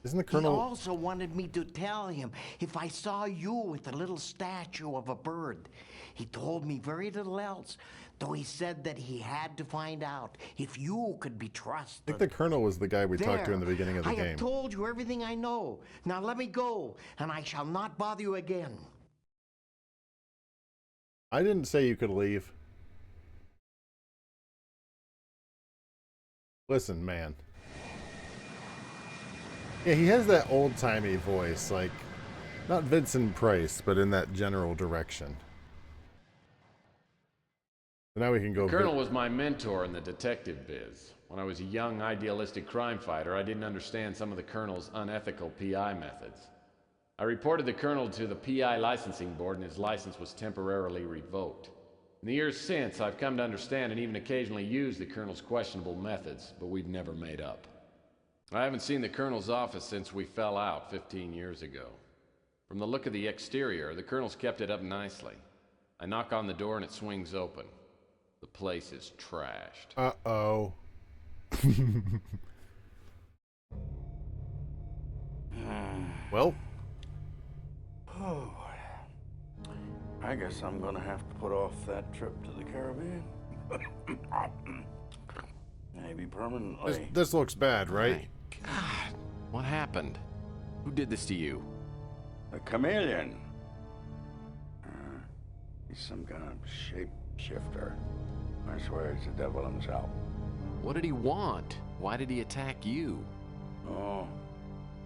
Isn't the He Colonel... also wanted me to tell him if I saw you with a little statue of a bird. He told me very little else, though he said that he had to find out if you could be I trusted. think the Colonel was the guy we talked to in the beginning of the I game. have told you everything I know. Now let me go, and I shall not bother you again. I didn't say you could leave. Listen, man. Yeah, he has that old-timey voice, like, not Vincent Price, but in that general direction. So now we can go... The Colonel was my mentor in the detective biz. When I was a young, idealistic crime fighter, I didn't understand some of the Colonel's unethical PI methods. I reported the Colonel to the PI licensing board, and his license was temporarily revoked. In the years since, I've come to understand and even occasionally use the Colonel's questionable methods, but we've never made up. I haven't seen the Colonel's office since we fell out 15 years ago. From the look of the exterior, the Colonel's kept it up nicely. I knock on the door and it swings open. The place is trashed. Uh-oh. Well, Oh, I guess I'm gonna have to put off that trip to the Caribbean. Maybe permanently. this looks bad, right? God, what happened? Who did this to you? The chameleon. He's some kind of shapeshifter. I swear he's the devil himself. What did he want? Why did he attack you? Oh,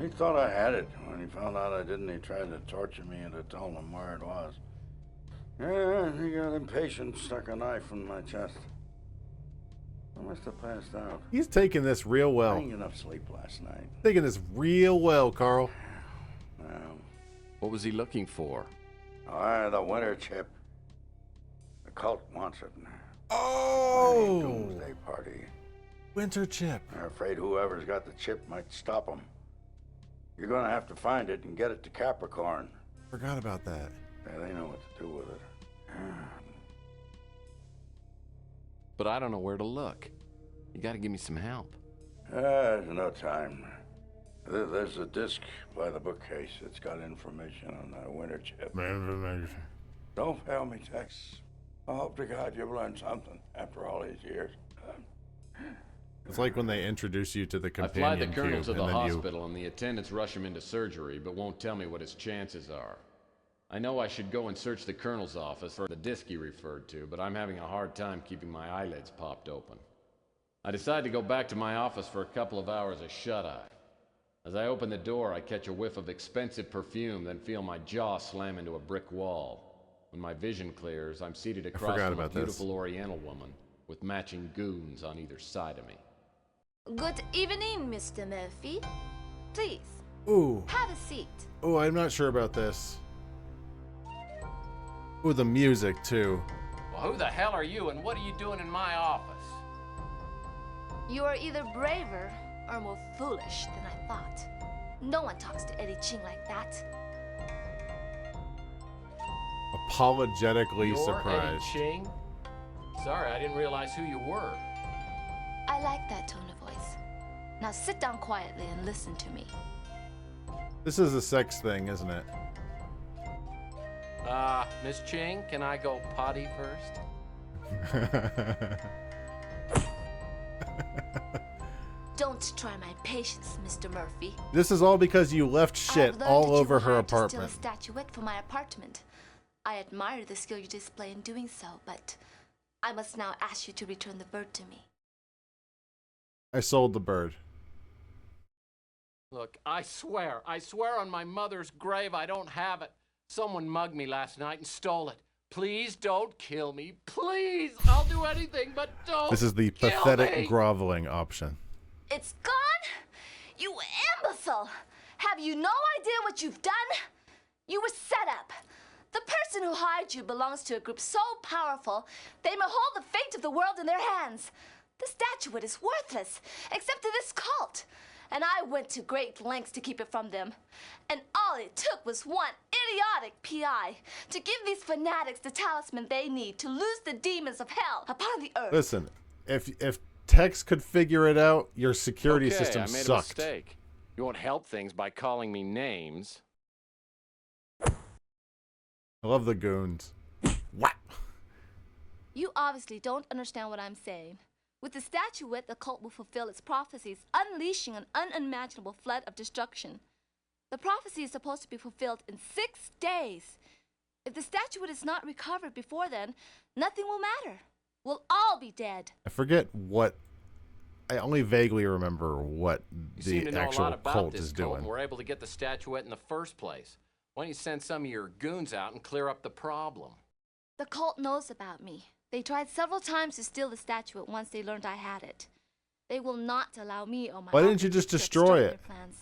he thought I had it. When he found out I didn't, he tried to torture me into telling him where it was. Yeah, he got impatient, stuck a knife in my chest. I must have passed out. He's taking this real I well. didn't get enough sleep last night. Taking this real well, Carl. Well, What was he looking for? the winter chip. The cult wants it. Oh! Doomsday party. Winter chip. They're afraid whoever's got the chip might stop them. You're gonna have to find it and get it to Capricorn. Forgot about that. Yeah, they know what to do with it. But I don't know where to look. You gotta give me some help. There's no time. There's a disc by the bookcase. It's got information on the winter chip. Don't fail me, Tex. I hope to God you've learned something after all these years. It's like when they introduce you to the I companion fly the Colonel cube, to the and then hospital and the attendants rush him into surgery, but won't tell me what his chances are. I know I should go and search the Colonel's office for the disc he referred to, but I'm having a hard time keeping my eyelids popped open. I decide to go back to my office for a couple of hours of shut-eye. As I open the door, I catch a whiff of expensive perfume, then feel my jaw slam into a brick wall. When my vision clears, I'm seated across from a beautiful Oriental woman with matching goons on either side of me. Good evening, Mr. Murphy. Please, Ooh. have a seat. Oh, I'm not sure about this. Ooh, the music, too. Well, who the hell are you, and what are you doing in my office? You are either braver or more foolish than I thought. No one talks to Eddie Ching like that. Apologetically You're surprised. Eddie Ching? Sorry, I didn't realize who you were. I like that tone of voice. Now sit down quietly and listen to me. This is a sex thing, isn't it? Miss Ching, can I go potty first? Don't try my patience, Mr. Murphy. This is all because you left shit all over her apartment. To steal a statuette for my apartment. I admire the skill you display in doing so, but I must now ask you to return the bird to me. I sold the bird. Look, I swear on my mother's grave I don't have it. Someone mugged me last night and stole it. Please don't kill me. Please, I'll do anything, but don't. This is the kill pathetic me. groveling option. It's gone? You imbecile! Have you no idea what you've done? You were set up. The person who hired you belongs to a group so powerful, they may hold the fate of the world in their hands. The statuette is worthless, except to this cult. And I went to great lengths to keep it from them. And all it took was one idiotic PI to give these fanatics the talisman they need to loose the demons of hell upon the earth. Listen, if Tex could figure it out, your security system I made sucked. a mistake. You won't help things by calling me names. I love the goons. What? You obviously don't understand what I'm saying. With the statuette, the cult will fulfill its prophecies, unleashing an unimaginable flood of destruction. The prophecy is supposed to be fulfilled in 6 days. If the statuette is not recovered before then, nothing will matter. We'll all be dead. I forget what. I only vaguely remember what You seem the to know a actual lot about cult this is cult, doing. and we're able to get the statuette in the first place. Why don't you send some of your goons out and clear up the problem? The cult knows about me. They tried several times to steal the statuette once they learned I had it. They will not allow me or my Why didn't you officers just to destroy obstruct it? their plans.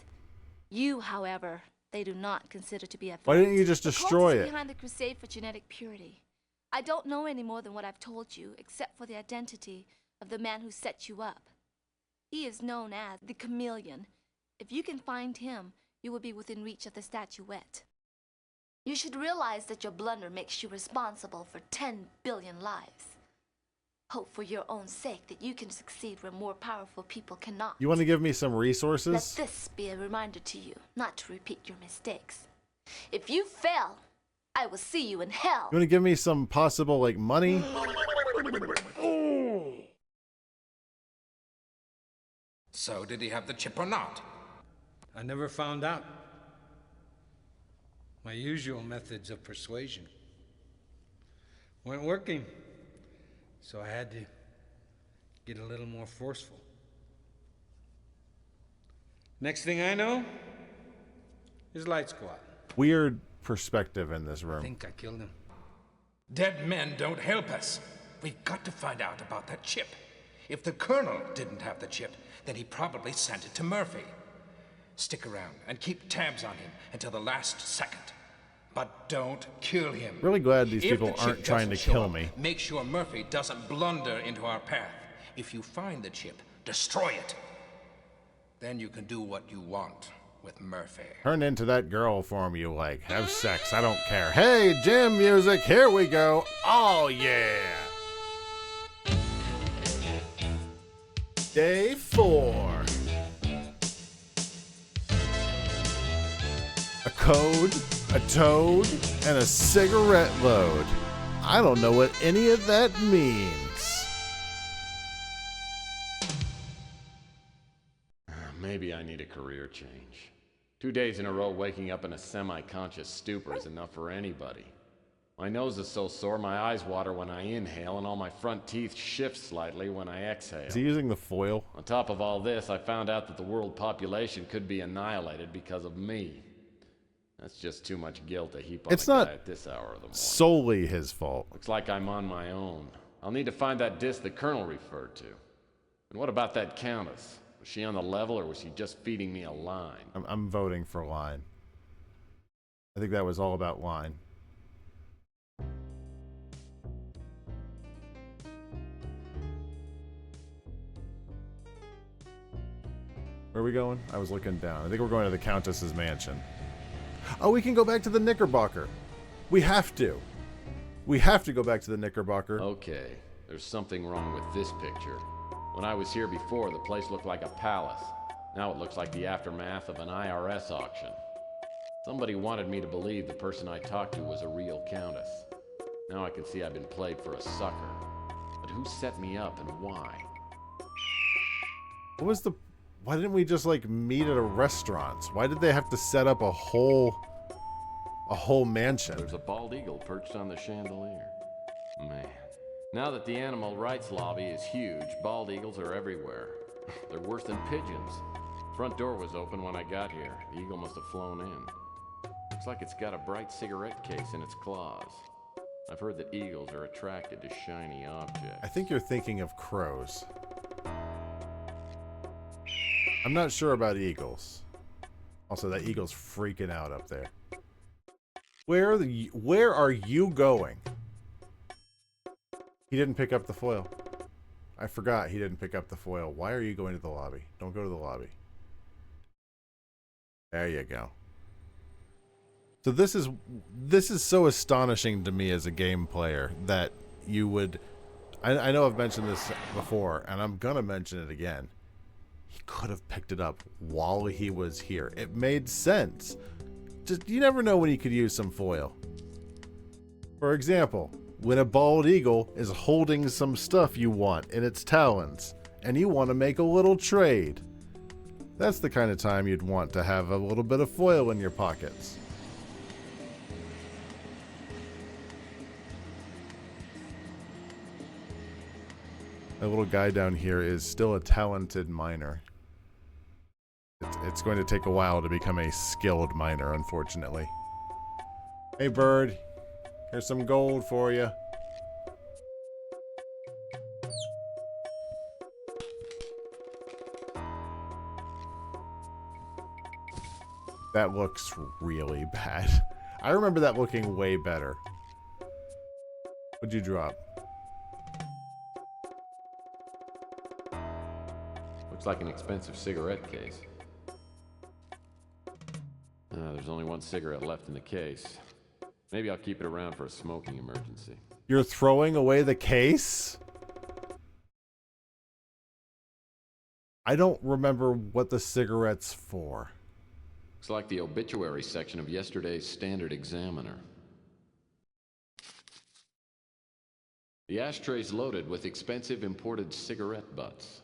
You, however, they do not consider to be a threat. Why didn't you just The cult destroy is it? behind the crusade for genetic purity. I don't know any more than what I've told you, except for the identity of the man who set you up. He is known as the Chameleon. If you can find him, you will be within reach of the statuette. You should realize that your blunder makes you responsible for 10 billion lives. Hope for your own sake that you can succeed where more powerful people cannot. You want to give me some resources? Let this be a reminder to you not to repeat your mistakes. If you fail, I will see you in hell. You want to give me some possible, like, money? So, did he have the chip or not? I never found out. My usual methods of persuasion weren't working, so I had to get a little more forceful. Next thing I know, his lights go out. Weird perspective in this room. I think I killed him. Dead men don't help us. We've got to find out about that chip. If the Colonel didn't have the chip, then he probably sent it to Murphy. Stick around and keep tabs on him until the last second. But don't kill him. Really glad these If people the chip aren't trying to doesn't show kill up, me. Make sure Murphy doesn't blunder into our path. If you find the chip, destroy it. Then you can do what you want with Murphy. Turn into that girl form you like. Have sex. I don't care. Hey, gym music. Here we go. Oh, yeah. Day 4. A code, a toad, and a cigarette load. I don't know what any of that means. Maybe I need a career change. 2 days in a row waking up in a semi-conscious stupor is enough for anybody. My nose is so sore my eyes water when I inhale and all my front teeth shift slightly when I exhale. Is he using the foil? On top of all this, I found out that the world population could be annihilated because of me. That's just too much guilt to heap on It's a not guy at this hour of the morning. solely his fault. Looks like I'm on my own. I'll need to find that disc the Colonel referred to. And what about that Countess? Was she on the level or was she just feeding me a line? I'm voting for line. I think that was all about line. Where are we going? I was looking down. I think we're going to the Countess's mansion. Oh, we can go back to the Knickerbocker. We have to. We have to go back to the Knickerbocker. Okay, there's something wrong with this picture. When I was here before, the place looked like a palace. Now it looks like the aftermath of an IRS auction. Somebody wanted me to believe the person I talked to was a real countess. Now I can see I've been played for a sucker. But who set me up and why? What was the... Why didn't we just, like, meet at a restaurant? Why did they have to set up a whole mansion? There's a bald eagle perched on the chandelier. Man. Now that the animal rights lobby is huge, bald eagles are everywhere. They're worse than pigeons. Front door was open when I got here. The eagle must have flown in. Looks like it's got a bright cigarette case in its claws. I've heard that eagles are attracted to shiny objects. I think you're thinking of crows. I'm not sure about eagles. Also, that eagle's freaking out up there. Where are you going? He didn't pick up the foil. I forgot he didn't pick up the foil. Why are you going to the lobby? Don't go to the lobby. There you go. So this is so astonishing to me as a game player that you would... I know I've mentioned this before, and I'm gonna mention it again. He could have picked it up while he was here. It made sense. Just, you never know when you could use some foil. For example, when a bald eagle is holding some stuff you want in its talons, and you want to make a little trade. That's the kind of time you'd want to have a little bit of foil in your pockets. That little guy down here is still a talented miner. It's going to take a while to become a skilled miner, unfortunately. Hey, bird. Here's some gold for you. That looks really bad. I remember that looking way better. What'd you drop? Looks like an expensive cigarette case. There's only one cigarette left in the case. Maybe I'll keep it around for a smoking emergency. You're throwing away the case? I don't remember what the cigarette's for. Looks like the obituary section of yesterday's Standard Examiner. The ashtray's loaded with expensive imported cigarette butts.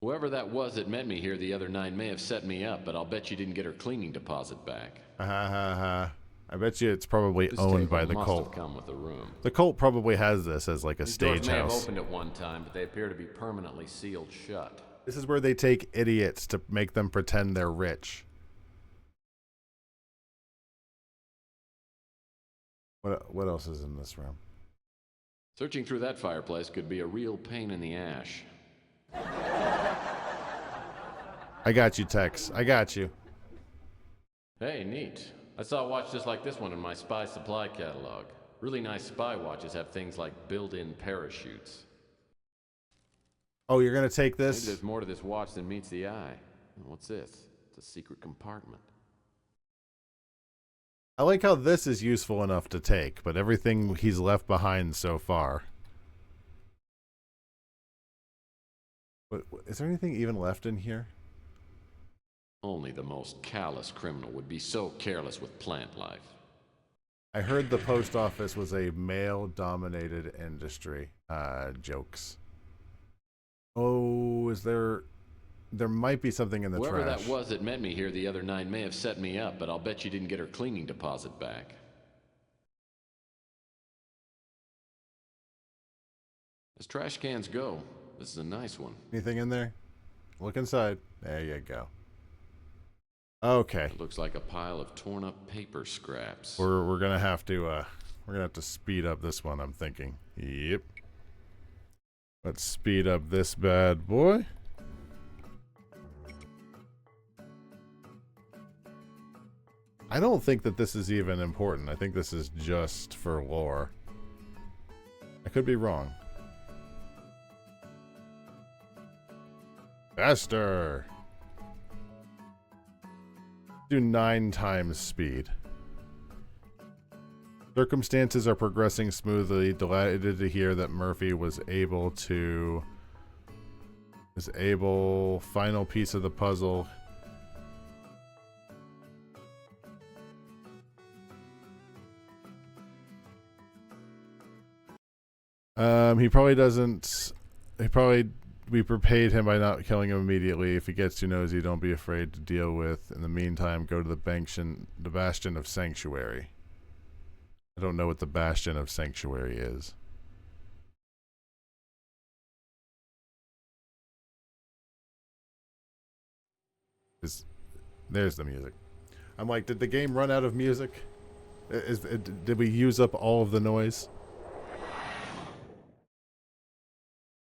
Whoever that was that met me here the other night may have set me up, but I'll bet you didn't get her cleaning deposit back. I bet you it's probably This owned table by the must cult. have come with the room. The cult probably has this as like a These doors stage may have house. opened at one time, but they appear to be permanently sealed shut. This is where they take idiots to make them pretend they're rich. What else is in this room? Searching through that fireplace could be a real pain in the ash. I got you, Tex. I got you. Hey, neat. I saw a watch just like this one in my spy supply catalog. Really nice spy watches have things like built-in parachutes. Oh, you're gonna take this? Maybe there's more to this watch than meets the eye. What's this? It's a secret compartment. I like how this is useful enough to take, but everything he's left behind so far. Is there anything even left in here? Only the most callous criminal would be so careless with plant life. I heard the post office was a male-dominated industry. Jokes. Oh, is there... There might be something in the Whoever trash. that was that met me here the other night may have set me up, but I'll bet you didn't get her cleaning deposit back. As trash cans go, this is a nice one. Anything in there? Look inside. There you go. Okay. It looks like a pile of torn up paper scraps. We're gonna have to speed up this one, I'm thinking. Yep. Let's speed up this bad boy. I don't think that this is even important. I think this is just for lore. I could be wrong. Faster! Do 9 times speed. Circumstances are progressing smoothly. Delighted to hear that Murphy was able. Final piece of the puzzle. We prepaid him by not killing him immediately. If he gets too nosy, don't be afraid to deal with. In the meantime, go to the Bastion of Sanctuary. I don't know what the Bastion of Sanctuary is. There's the music. I'm like, did the game run out of music? Did we use up all of the noise?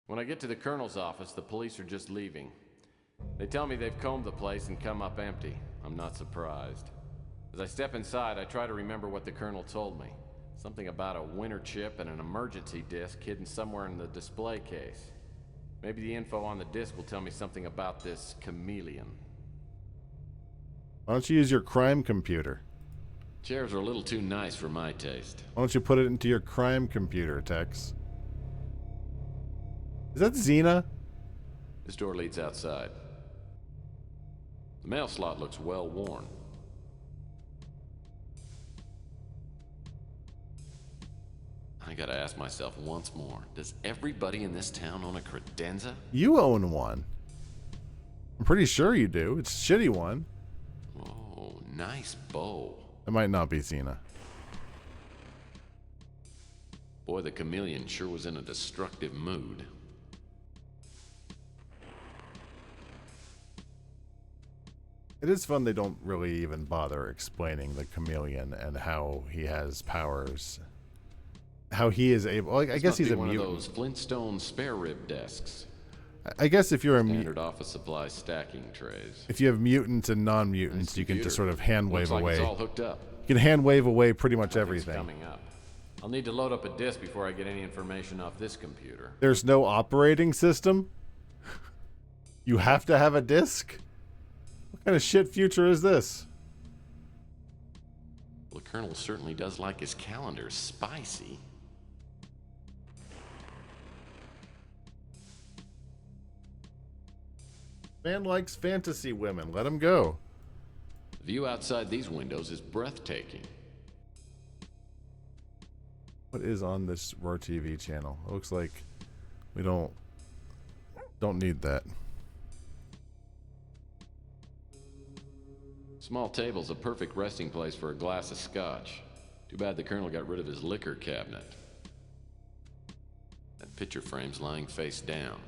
When I get to the colonel's office, the police are just leaving. They tell me they've combed the place and come up empty. I'm not surprised. As I step inside, I try to remember what the colonel told me. Something about a winter chip and an emergency disc hidden somewhere in the display case. Maybe the info on the disc will tell me something about this chameleon. Why don't you use your crime computer? Chairs are a little too nice for my taste. Why don't you put it into your crime computer, Tex? Is that Xena? This door leads outside. The mail slot looks well worn. I gotta ask myself once more, does everybody in this town own a credenza? You own one. I'm pretty sure you do. It's a shitty one. Oh, nice bow. It might not be Xena. Boy, the chameleon sure was in a destructive mood. It is fun they don't really even bother explaining the chameleon and how he has powers. How he is able... Like, I guess he's a one mutant. Of those Flintstone spare rib desks. I guess if you're a Standard office supply stacking trays. if you have mutants and non-mutants, you can just sort of hand wave Looks like away. it's all hooked up. You can hand wave away pretty much Nothing's everything. coming up. I'll need to load up a disk before I get any information off this computer. There's no operating system? You have to have a disk? What kind of shit future is this? Well, the Colonel certainly does like his calendar spicy. Man likes fantasy women. Let him go. The view outside these windows is breathtaking. What is on this Roar TV channel? It looks like we don't need that. Small table's a perfect resting place for a glass of scotch. Too bad the Colonel got rid of his liquor cabinet. That picture frame's lying face down.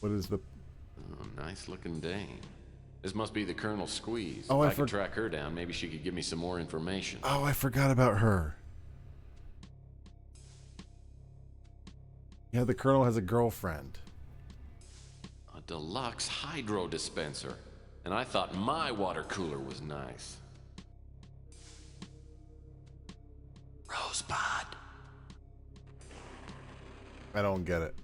What is the... Oh, nice looking dame. This must be the Colonel's squeeze. Oh, if I could track her down, maybe she could give me some more information. Oh, I forgot about her. Yeah, the Colonel has a girlfriend. A deluxe hydro dispenser. And I thought my water cooler was nice. Rosebud. I don't get it.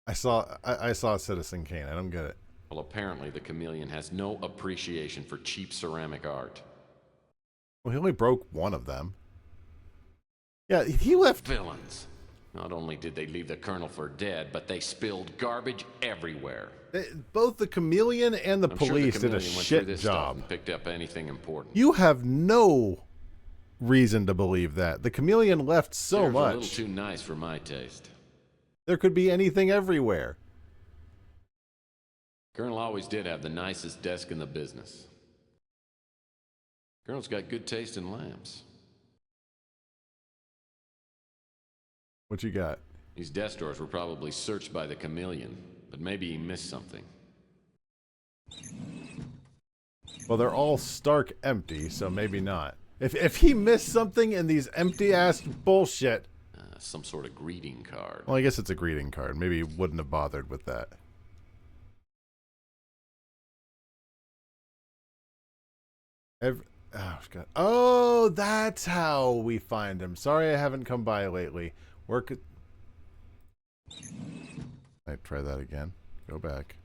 I saw Citizen Kane. I don't get it. Well, apparently the chameleon has no appreciation for cheap ceramic art. Well, he only broke one of them. Yeah, he left... Villains. Not only did they leave the Colonel for dead, but they spilled garbage everywhere. Both the chameleon and the I'm police sure the did a chameleon went through shit this stuff job. and picked up anything important. You have no reason to believe that. The chameleon left so Serves much. A little too nice for my taste. There could be anything everywhere. Colonel always did have the nicest desk in the business. Colonel's got good taste in lamps. What you got? These desk drawers were probably searched by the chameleon, but maybe he missed something. Well, they're all stark empty, so maybe not. If he missed something in these empty-ass bullshit... Some sort of greeting card. Well, I guess it's a greeting card. Maybe he wouldn't have bothered with that. Oh, that's how we find him. Sorry I haven't come by lately. Work... I'd try that again. Go back.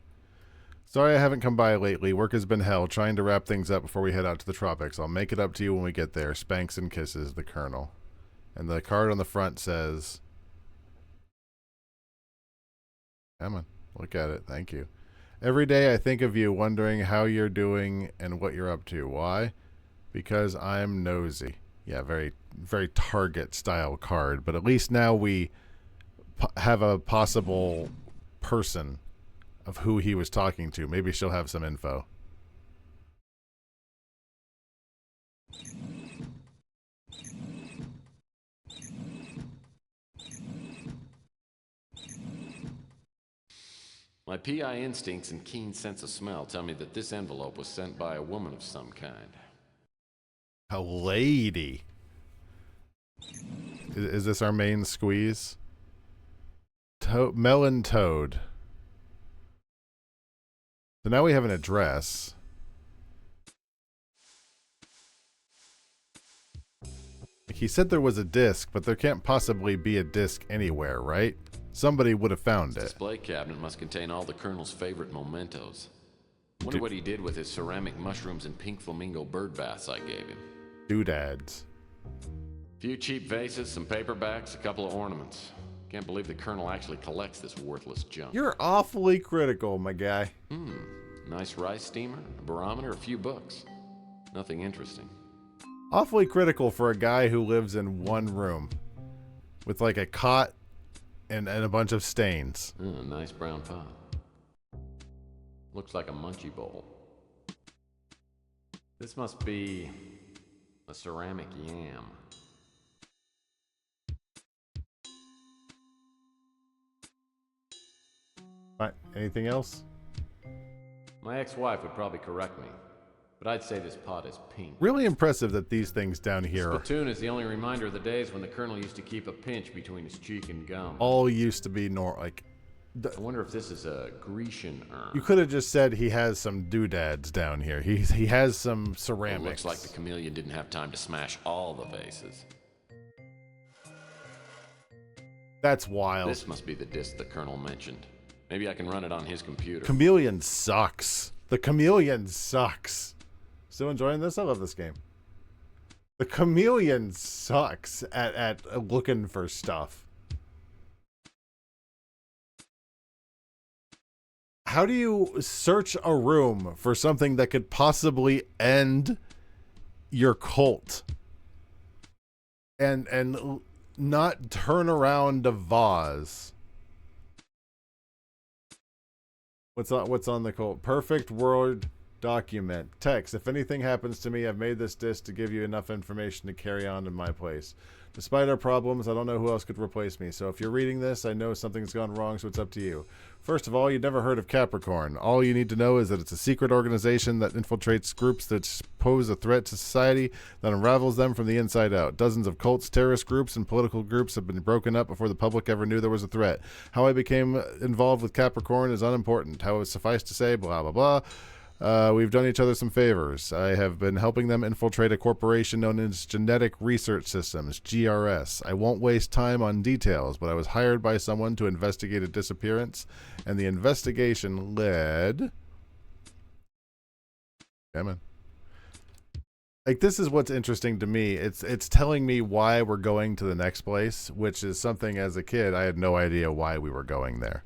Sorry I haven't come by lately. Work has been hell. Trying to wrap things up before we head out to the tropics. I'll make it up to you when we get there. Spanks and kisses, the Colonel. And the card on the front says... Come on, look at it. Thank you. Every day I think of you, wondering how you're doing and what you're up to. Why? Because I'm nosy. Yeah, very, very Target style card. But at least now we have a possible person of who he was talking to. Maybe she'll have some info. My PI instincts and keen sense of smell tell me that this envelope was sent by a woman of some kind. A lady. Is this our main squeeze? Melon Toad. So now we have an address. He said there was a disc, but there can't possibly be a disc anywhere, right? Somebody would have found This it. display cabinet must contain all the Colonel's favorite mementos. Wonder what he did with his ceramic mushrooms and pink flamingo bird baths I gave him. Doodads. A few cheap vases, some paperbacks, a couple of ornaments. Can't believe the Colonel actually collects this worthless junk. You're awfully critical, my guy. Nice rice steamer, a barometer, a few books. Nothing interesting. Awfully critical for a guy who lives in one room. With like a cot and a bunch of stains. Nice brown pot. Looks like a munchie bowl. This must be a ceramic yam. Right, anything else? My ex-wife would probably correct me, but I'd say this pot is pink. Really impressive that these things down here Spittoon is the only reminder of the days when the Colonel used to keep a pinch between his cheek and gum. all used to be like I wonder if this is a Grecian urn. You could have just said he has some doodads down here. He has some ceramics. It looks like the chameleon didn't have time to smash all the vases. That's wild. This must be the disc the Colonel mentioned. Maybe I can run it on his computer. Chameleon sucks. The Chameleon sucks. Still enjoying this? I love this game. The Chameleon sucks at looking for stuff. How do you search a room for something that could possibly end your cult and not turn around a vase? What's on the cult? Perfect Word document. Text. If anything happens to me, I've made this disc to give you enough information to carry on in my place. Despite our problems, I don't know who else could replace me. So if you're reading this, I know something's gone wrong, so it's up to you. First of all, you've never heard of Capricorn. All you need to know is that it's a secret organization that infiltrates groups that pose a threat to society, that unravels them from the inside out. Dozens of cults, terrorist groups, and political groups have been broken up before the public ever knew there was a threat. How I became involved with Capricorn is unimportant. How it suffice to say, blah, blah, blah. We've done each other some favors. I have been helping them infiltrate a corporation known as Genetic Research Systems, GRS. I won't waste time on details, but I was hired by someone to investigate a disappearance, and the investigation led... Damn it. Like, this is what's interesting to me. It's telling me why we're going to the next place, which is something as a kid I had no idea why we were going there.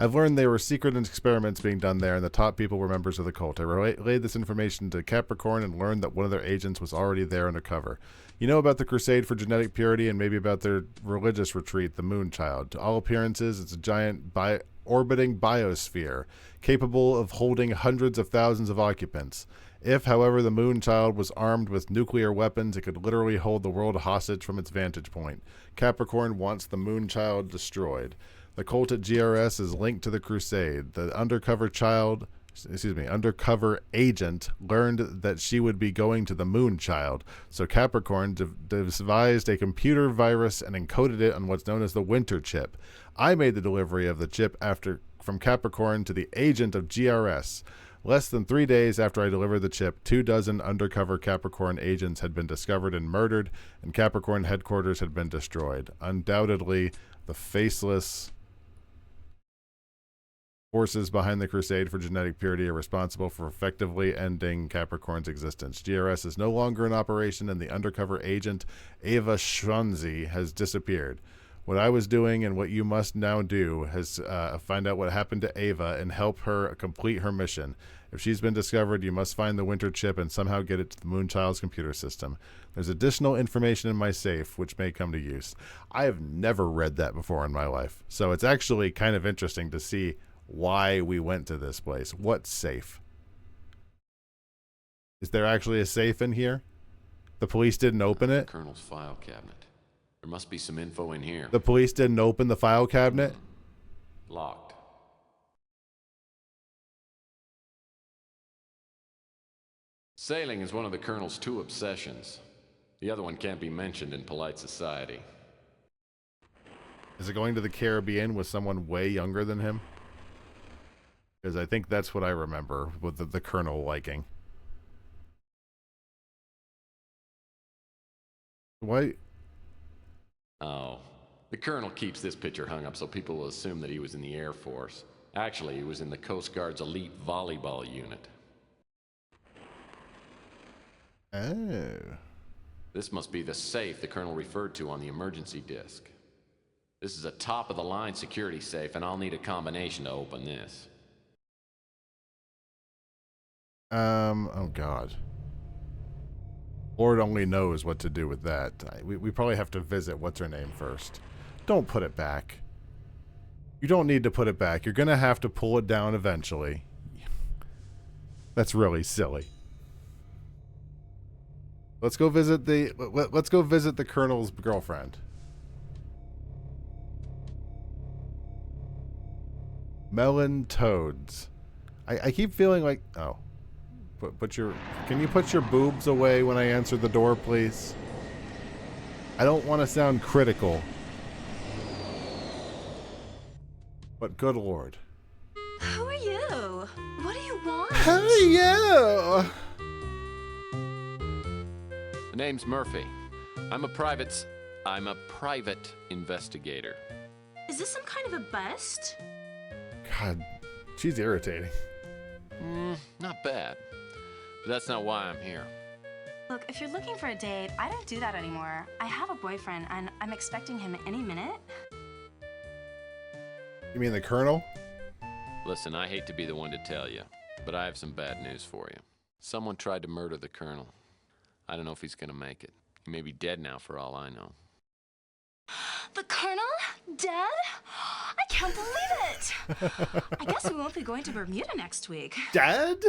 I've learned there were secret experiments being done there, and the top people were members of the cult. I relayed this information to Capricorn and learned that one of their agents was already there undercover. You know about the Crusade for Genetic Purity and maybe about their religious retreat, the Moonchild. To all appearances, it's a giant orbiting biosphere, capable of holding hundreds of thousands of occupants. If, however, the Moonchild was armed with nuclear weapons, it could literally hold the world hostage from its vantage point. Capricorn wants the Moonchild destroyed. The cult at GRS is linked to the Crusade. The undercover agent learned that she would be going to the Moonchild, so Capricorn devised a computer virus and encoded it on what's known as the Winter Chip. I made the delivery of the chip from Capricorn to the agent of GRS. Less than 3 days after I delivered the chip, 24 undercover Capricorn agents had been discovered and murdered, and Capricorn headquarters had been destroyed. Undoubtedly, the faceless forces behind the Crusade for Genetic Purity are responsible for effectively ending Capricorn's existence. GRS is no longer in operation, and the undercover agent, Ava Schwanzi, has disappeared. What I was doing and what you must now do is find out what happened to Ava and help her complete her mission. If she's been discovered, you must find the Winter Chip and somehow get it to the Moonchild's computer system. There's additional information in my safe, which may come to use. I have never read that before in my life, so it's actually kind of interesting to see why we went to this place. What safe? Is there actually a safe in here? The police didn't open it? Colonel's file cabinet. There must be some info in here. The police didn't open the file cabinet? Locked. Sailing is one of the Colonel's 2 obsessions. The other one can't be mentioned in polite society. Is it going to the Caribbean with someone way younger than him? Because I think that's what I remember with the Colonel liking. Why? Oh. The Colonel keeps this picture hung up so people will assume that he was in the Air Force. Actually, he was in the Coast Guard's elite volleyball unit. Oh. This must be the safe the Colonel referred to on the emergency disc. This is a top-of-the-line security safe, and I'll need a combination to open this. Oh God. Lord only knows what to do with that. We probably have to visit what's-her-name first. Don't put it back. You don't need to put it back. You're gonna have to pull it down eventually. That's really silly. Let's go visit the Colonel's girlfriend. Melon Toads. I keep feeling like, oh. Can you put your boobs away when I answer the door, please? I don't want to sound critical. But good lord. Who are you? What do you want? Who are you? The name's Murphy. I'm a private investigator. Is this some kind of a bust? God, she's irritating. Not bad. But that's not why I'm here. Look, if you're looking for a date, I don't do that anymore. I have a boyfriend, and I'm expecting him any minute. You mean the Colonel? Listen, I hate to be the one to tell you, but I have some bad news for you. Someone tried to murder the Colonel. I don't know if he's gonna make it. He may be dead now for all I know. The Colonel? Dead? I can't believe it! I guess we won't be going to Bermuda next week. Dead?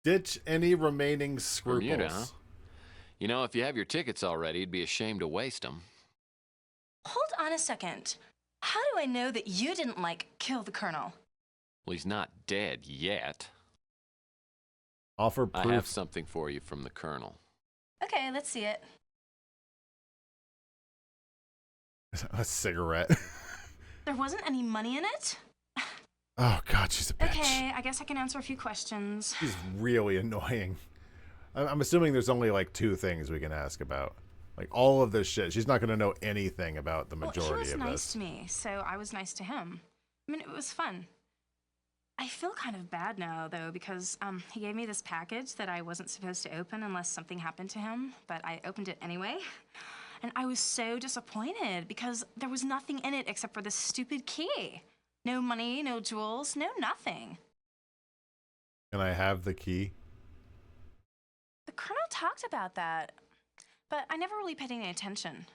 Ditch any remaining scruples. Bermuda, huh? You know, if you have your tickets already, you'd be ashamed to waste them. Hold on a second. How do I know that you didn't, kill the Colonel? Well, he's not dead yet. Offer proof. I have something for you from the Colonel. Okay, let's see it. A cigarette. There wasn't any money in it? Oh, God, she's a bitch. Okay, I guess I can answer a few questions. She's really annoying. I'm assuming there's only, 2 things we can ask about. All of this shit. She's not going to know anything about the majority of this. He was nice to me, so I was nice to him. I mean, it was fun. I feel kind of bad now, though, because he gave me this package that I wasn't supposed to open unless something happened to him, but I opened it anyway. And I was so disappointed because there was nothing in it except for this stupid key. No money, no jewels, no nothing. Can I have the key? The Colonel talked about that, but I never really paid any attention.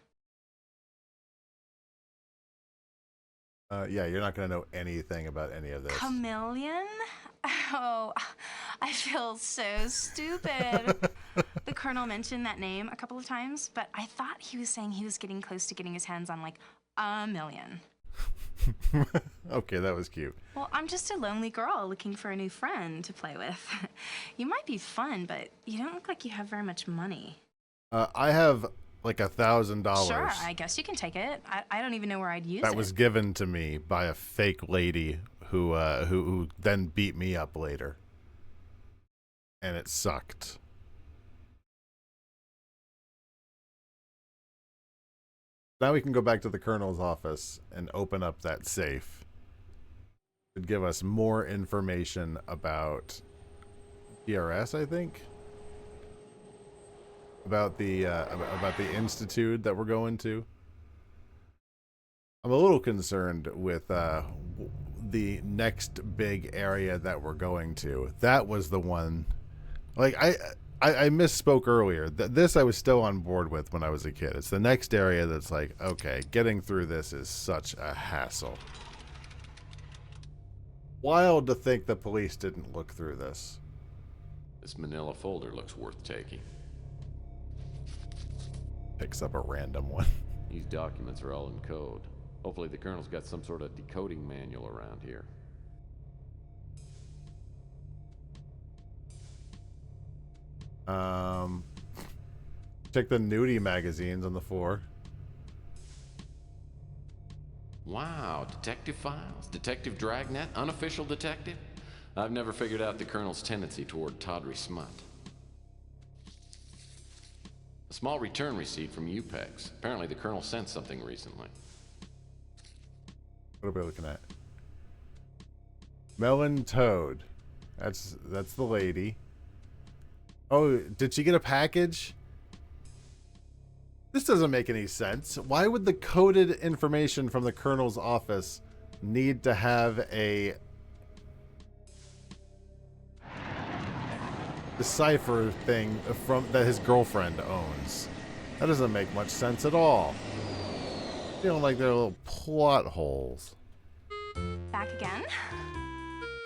Yeah, you're not going to know anything about any of this. Chameleon? Oh, I feel so stupid. The Colonel mentioned that name a couple of times, but I thought he was saying he was getting close to getting his hands on $1 million. Okay, that was cute. Well, I'm just a lonely girl looking for a new friend to play with. You might be fun, but you don't look like you have very much money. I have $1,000. Sure, I guess you can take it. I don't even know where I'd use it. That was given to me by a fake lady who then beat me up later. And it sucked. Now we can go back to the Colonel's office and open up that safe. It'd give us more information about PRS, I think. About the institute that we're going to. I'm a little concerned with the next big area that we're going to. That was the one. I misspoke earlier. This I was still on board with when I was a kid. It's the next area that's okay, getting through this is such a hassle. Wild to think the police didn't look through this. This manila folder looks worth taking. Picks up a random one. These documents are all in code. Hopefully the Colonel's got some sort of decoding manual around here. Check the nudie magazines on the floor. Wow, detective files, detective dragnet, unofficial detective. I've never figured out the Colonel's tendency toward tawdry smut. A small return receipt from UPEX. Apparently the Colonel sent something recently. What are we looking at? Melon Toad. That's the lady. Oh, did she get a package? This doesn't make any sense. Why would the coded information from the Colonel's office need to have a decipher thing that his girlfriend owns? That doesn't make much sense at all. Feeling like they're little plot holes. Back again?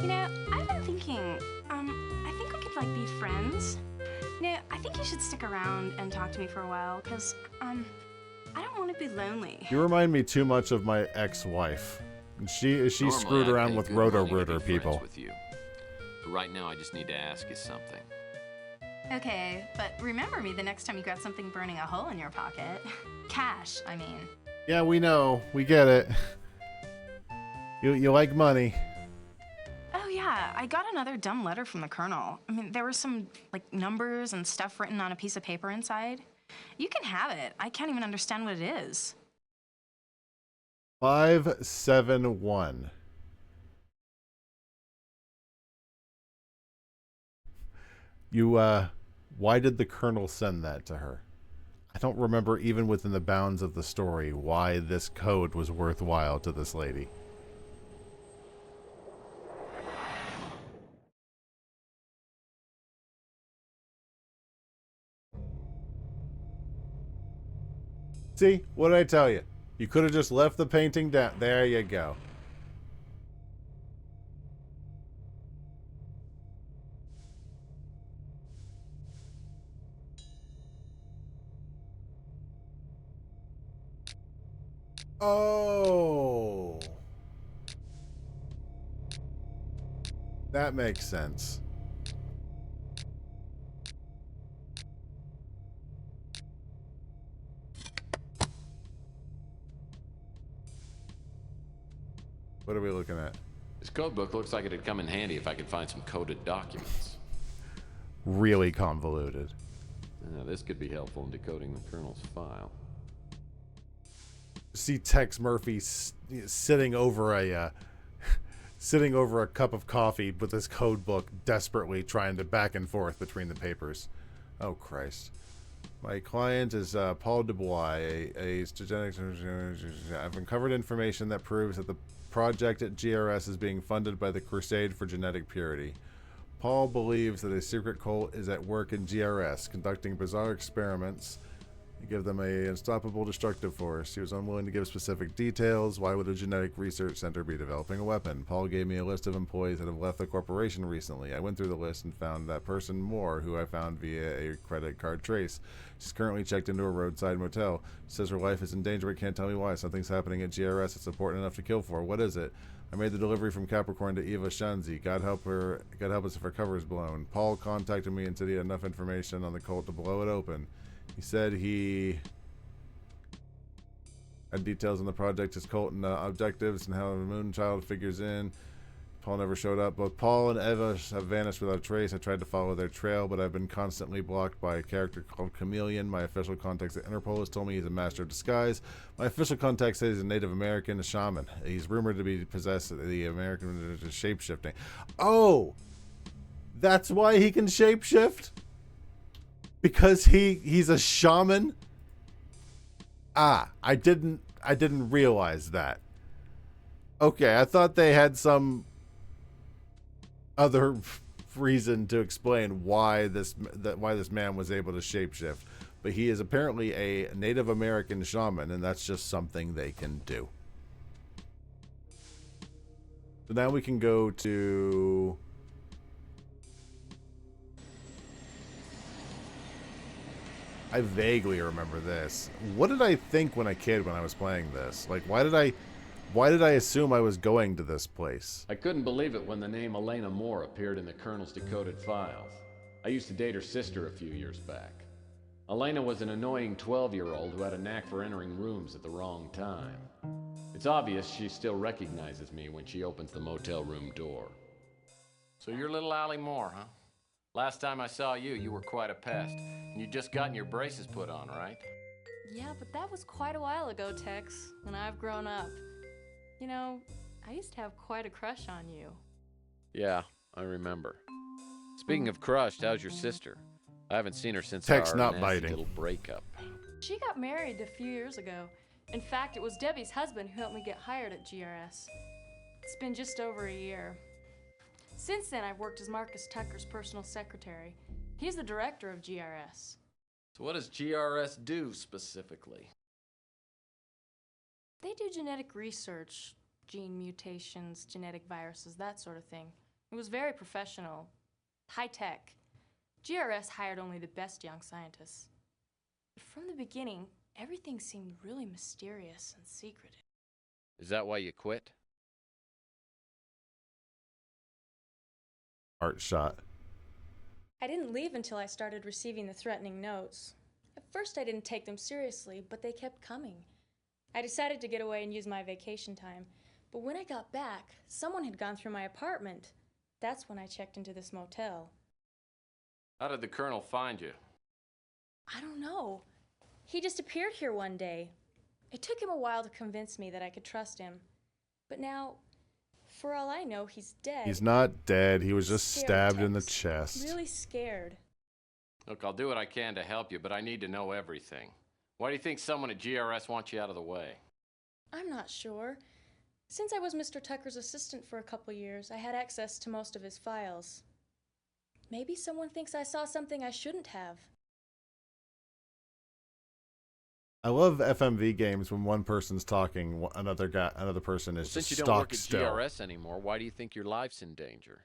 You know, I've been thinking, I think we could be friends. You know, I think you should stick around and talk to me for a while, because, I don't want to be lonely. You remind me too much of my ex-wife. She screwed around with Roto-Rooter people. With you. But right now I just need to ask you something. Okay, but remember me the next time you got something burning a hole in your pocket. Cash, I mean. Yeah, we know. We get it. You like money. Oh yeah, I got another dumb letter from the Colonel. I mean, there were some, like, numbers and stuff written on a piece of paper inside. You can have it. I can't even understand what it is. 571. Why did the Colonel send that to her? I don't remember, even within the bounds of the story, why this code was worthwhile to this lady. See? What did I tell you? You could have just left the painting down. There you go. Oh. That makes sense. What are we looking at? This code book looks like it'd come in handy if I could find some coded documents. Really convoluted. This could be helpful in decoding the Colonel's file. See Tex Murphy sitting over a cup of coffee with his code book, desperately trying to back and forth between the papers. Oh Christ! My client is Paul Dubois, a genetic. I've uncovered information that proves that the project at GRS is being funded by the Crusade for Genetic Purity. Paul believes that a secret cult is at work in GRS, conducting bizarre experiments. You give them a unstoppable destructive force. He was unwilling to give specific details. Why would a genetic research center be developing a weapon? Paul gave me a list of employees that have left the corporation recently. I went through the list and found that person Moore, who I found via a credit card trace. She's currently checked into a roadside motel. She says her life is in danger but can't tell me why. Something's happening at GRS that's important enough to kill for. What is it? I made the delivery from Capricorn to Eva Shanzi. God help us if her cover is blown. Paul contacted me and said he had enough information on the cult to blow it open. He said he had details on the project, his cult, and objectives, and how the Moonchild figures in. Paul never showed up. Both Paul and Eva have vanished without a trace. I tried to follow their trail, but I've been constantly blocked by a character called Chameleon. My official contacts at Interpol has told me he's a master of disguise. My official contact says he's a Native American, a shaman. He's rumored to be possessed of the American shape-shifting. Oh! That's why he can shape-shift? Because he's a shaman? Ah, I didn't realize that. Okay, I thought they had some other reason to explain why this man was able to shapeshift, but he is apparently a Native American shaman, and that's just something they can do. So now we can go to I vaguely remember this. What did I think when I was playing this? Like, why did I assume I was going to this place? I couldn't believe it when the name Elena Moore appeared in the Colonel's decoded files. I used to date her sister a few years back. Elena was an annoying 12-year-old who had a knack for entering rooms at the wrong time. It's obvious she still recognizes me when she opens the motel room door. So you're little Allie Moore, huh? Last time I saw you, you were quite a pest, and you'd just gotten your braces put on, right? Yeah, but that was quite a while ago, Tex, and I've grown up. You know, I used to have quite a crush on you. Yeah, I remember. Speaking of crushed, how's your sister? I haven't seen her since Tex our not nasty biting. little breakup. She got married a few years ago. In fact, it was Debbie's husband who helped me get hired at GRS. It's been just over a year. Since then, I've worked as Marcus Tucker's personal secretary. He's the director of GRS. So what does GRS do specifically? They do genetic research, gene mutations, genetic viruses, that sort of thing. It was very professional, high-tech. GRS hired only the best young scientists. But from the beginning, everything seemed really mysterious and secretive. Is that why you quit? Art shot. I didn't leave until I started receiving the threatening notes. At first I didn't take them seriously, but they kept coming. I decided to get away and use my vacation time, but when I got back, someone had gone through my apartment. That's when I checked into this motel. How did the Colonel find you? I don't know. He just appeared here one day. It took him a while to convince me that I could trust him. But now, for all I know, he's dead. He's not dead. He was just Scared, stabbed in the Tex. chest. Really scared. Look, I'll do what I can to help you, but I need to know everything. Why do you think someone at GRS wants you out of the way? I'm not sure. Since I was Mr. Tucker's assistant for a couple years, I had access to most of his files. Maybe someone thinks I saw something I shouldn't have. I love FMV games when one person's talking, another person is Since just you don't work stock at still. GRS anymore, why do you think your life's in danger?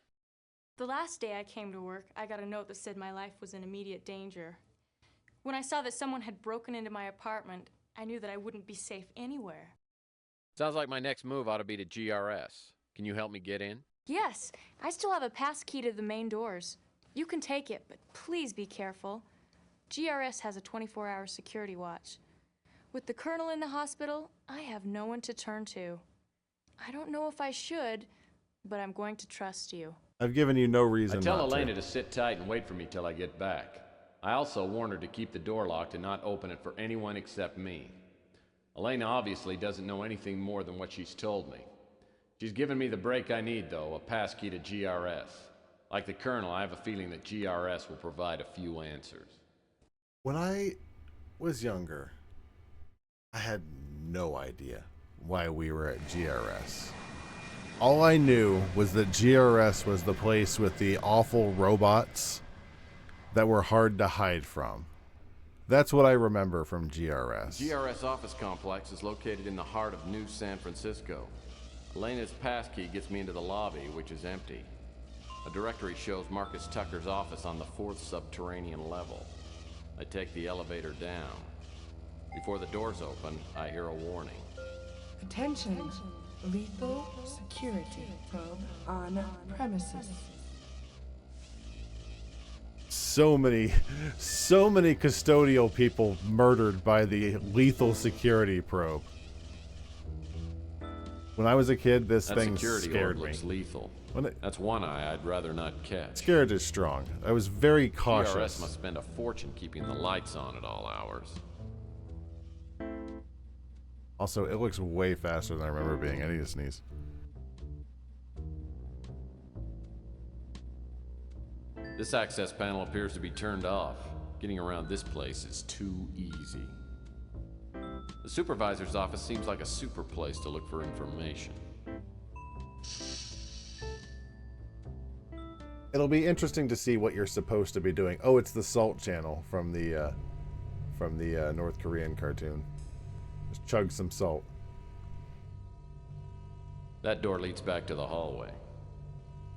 The last day I came to work, I got a note that said my life was in immediate danger. When I saw that someone had broken into my apartment, I knew that I wouldn't be safe anywhere. Sounds like my next move ought to be to GRS. Can you help me get in? Yes, I still have a pass key to the main doors. You can take it, but please be careful. GRS has a 24-hour security watch. With the Colonel in the hospital, I have no one to turn to. I don't know if I should, but I'm going to trust you. I've given you no reason I tell not Elena to. to sit tight and wait for me till I get back. I also warned her to keep the door locked and not open it for anyone except me. Elena obviously doesn't know anything more than what she's told me. She's given me the break I need, though, a passkey to GRS. Like the Colonel, I have a feeling that GRS will provide a few answers. When I was younger, I had no idea why we were at GRS. All I knew was that GRS was the place with the awful robots that were hard to hide from. That's what I remember from GRS. GRS office complex is located in the heart of New San Francisco. Elena's passkey gets me into the lobby, which is empty. A directory shows Marcus Tucker's office on the 4th subterranean level. I take the elevator down. Before the doors open, I hear a warning. Attention, lethal security probe on premises. So many custodial people murdered by the lethal security probe. When I was a kid, this That thing security scared orb me. looks lethal. When it, That's one eye I'd rather not catch. scared is strong. I was very GRS cautious. must spend a fortune keeping the lights on at all hours. Also, it looks way faster than I remember being. I need to sneeze. This access panel appears to be turned off. Getting around this place is too easy. The supervisor's office seems like a super place to look for information. It'll be interesting to see what you're supposed to be doing. Oh, it's the Salt Channel from the North Korean cartoon. Just chug some salt. That door leads back to the hallway.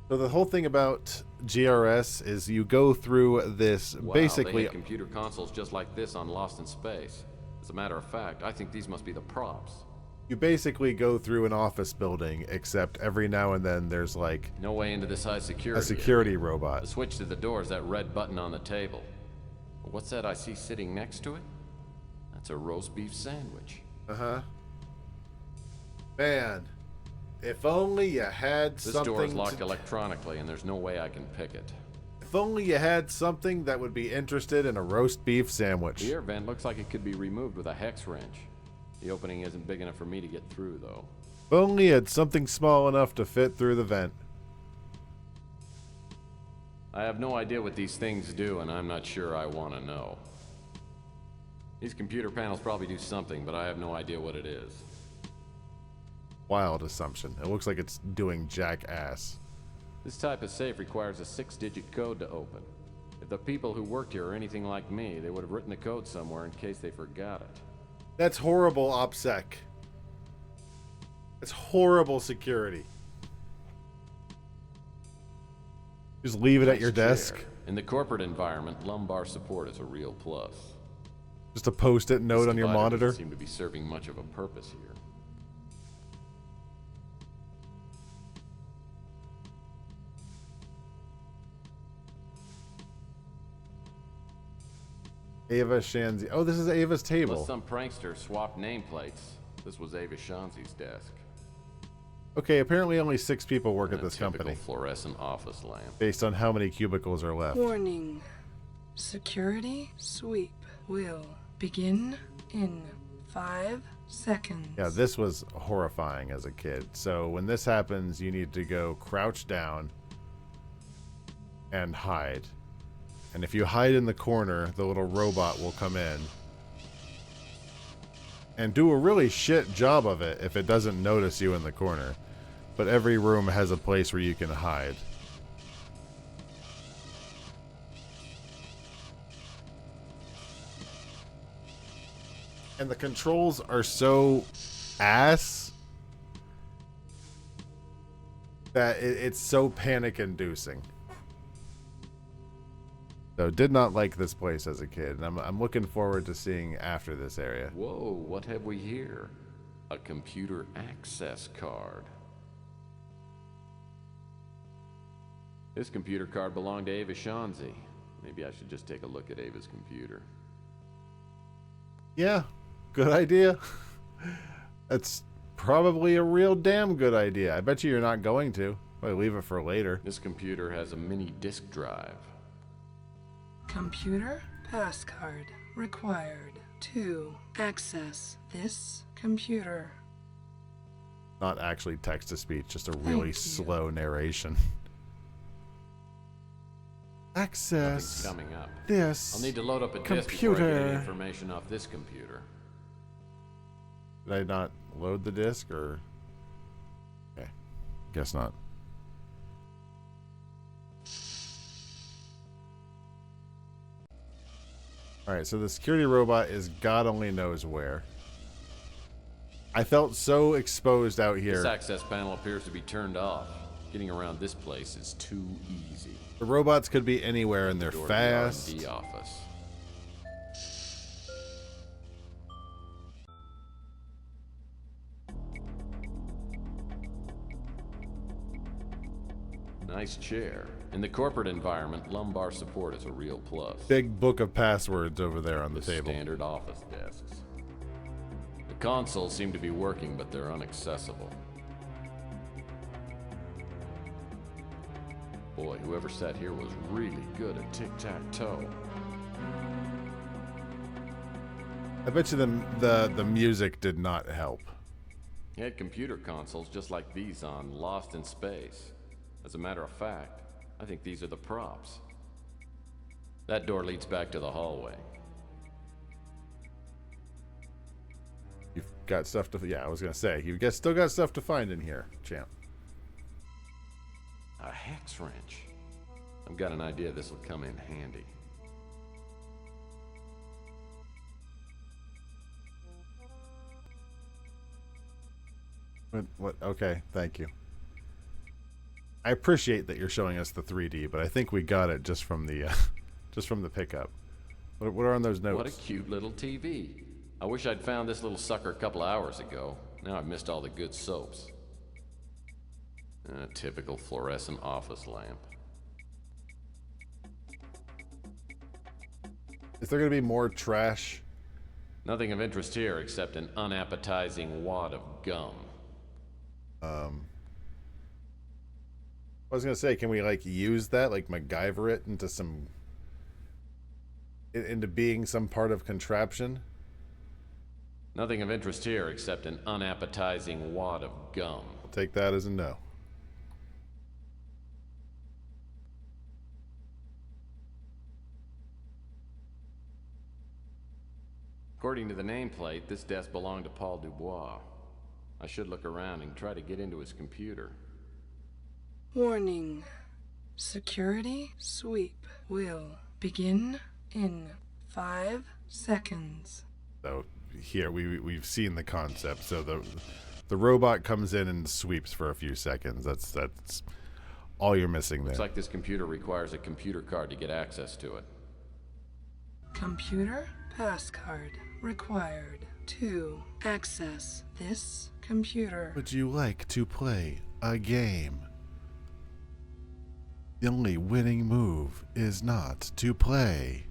So the whole thing about GRS is you go through this Wow, basically. they had computer consoles just like this on Lost in Space. As a matter of fact, I think these must be the props. You basically go through an office building, except every now and then there's like No way into this high security. a security robot. The switch to the door is that red button on the table. What's that I see sitting next to it? That's a roast beef sandwich. Uh-huh. Man, if only you had This something. door is locked electronically, and there's no way I can pick it. If only you had something that would be interested in a roast beef sandwich. The air vent looks like it could be removed with a hex wrench. The opening isn't big enough for me to get through, though. If only you had something small enough to fit through the vent. I have no idea what these things do, and I'm not sure I want to know. These computer panels probably do something, but I have no idea what it is. Wild assumption. It looks like it's doing jackass. This type of safe requires a 6-digit code to open. If the people who worked here are anything like me, they would have written the code somewhere in case they forgot it. That's horrible, OPSEC. It's horrible security. Just leave it at your desk. Chair. In the corporate environment, lumbar support is a real plus. Just a post-it note This on your divider monitor. doesn't seem to be serving much of a purpose here. Ava Shanzi. Oh, this is Ava's table. Unless some prankster swapped nameplates, This was Ava Shanzi's desk. Okay, apparently only 6 people work at this Typical company, fluorescent office lamp. based on how many cubicles are left. Warning. Security sweep will begin in 5 seconds. Yeah, this was horrifying as a kid. So when this happens, you need to go crouch down and hide. And if you hide in the corner, the little robot will come in and do a really shit job of it if it doesn't notice you in the corner. But every room has a place where you can hide. And the controls are so ass that it's so panic-inducing. So did not like this place as a kid, and I'm looking forward to seeing after this area. Whoa, what have we here? A computer access card. This computer card belonged to Ava Shanzi. Maybe I should just take a look at Ava's computer. Yeah, good idea. That's probably a real damn good idea. I bet you're not going to. I'll leave it for later. This computer has a mini disk drive. Computer passcard required to access this computer. Not actually text-to-speech, just a really slow narration. Access Nothing's coming up. this I'll need to load up a disk before I get any information off this computer. Did I not load the disk, or? Okay, guess not. Alright, so the security robot is God only knows where. I felt so exposed out here. This access panel appears to be turned off. Getting around this place is too easy. The robots could be anywhere and they're Door to the fast. R&D office. Nice chair. In the corporate environment, lumbar support is a real plus. Big book of passwords over there on the table. Standard office desks. The consoles seem to be working, but they're inaccessible. Boy, whoever sat here was really good at tic-tac-toe. I bet you the music did not help. He had computer consoles just like these on Lost in Space. As a matter of fact, I think these are the props. That door leads back to the hallway. You've got stuff to... Yeah, I was going to say. You've still got stuff to find in here, champ. A hex wrench. I've got an idea this will come in handy. What? Okay, thank you. I appreciate that you're showing us the 3D, but I think we got it just from the pickup. What are on those notes? What a cute little TV. I wish I'd found this little sucker a couple hours ago. Now I've missed all the good soaps. A typical fluorescent office lamp. Is there going to be more trash? Nothing of interest here except an unappetizing wad of gum. I was going to say, can we like use that, like MacGyver it into into being some part of contraption? Nothing of interest here except an unappetizing wad of gum. I'll take that as a no. According to the nameplate, this desk belonged to Paul Dubois. I should look around and try to get into his computer. Warning. Security sweep will begin in 5 seconds. So here we've seen the concept. So the robot comes in and sweeps for a few seconds. That's all you're missing there. Looks like this computer requires a computer card to get access to it. Computer passcard required to access this computer. Would you like to play a game? The only winning move is not to play.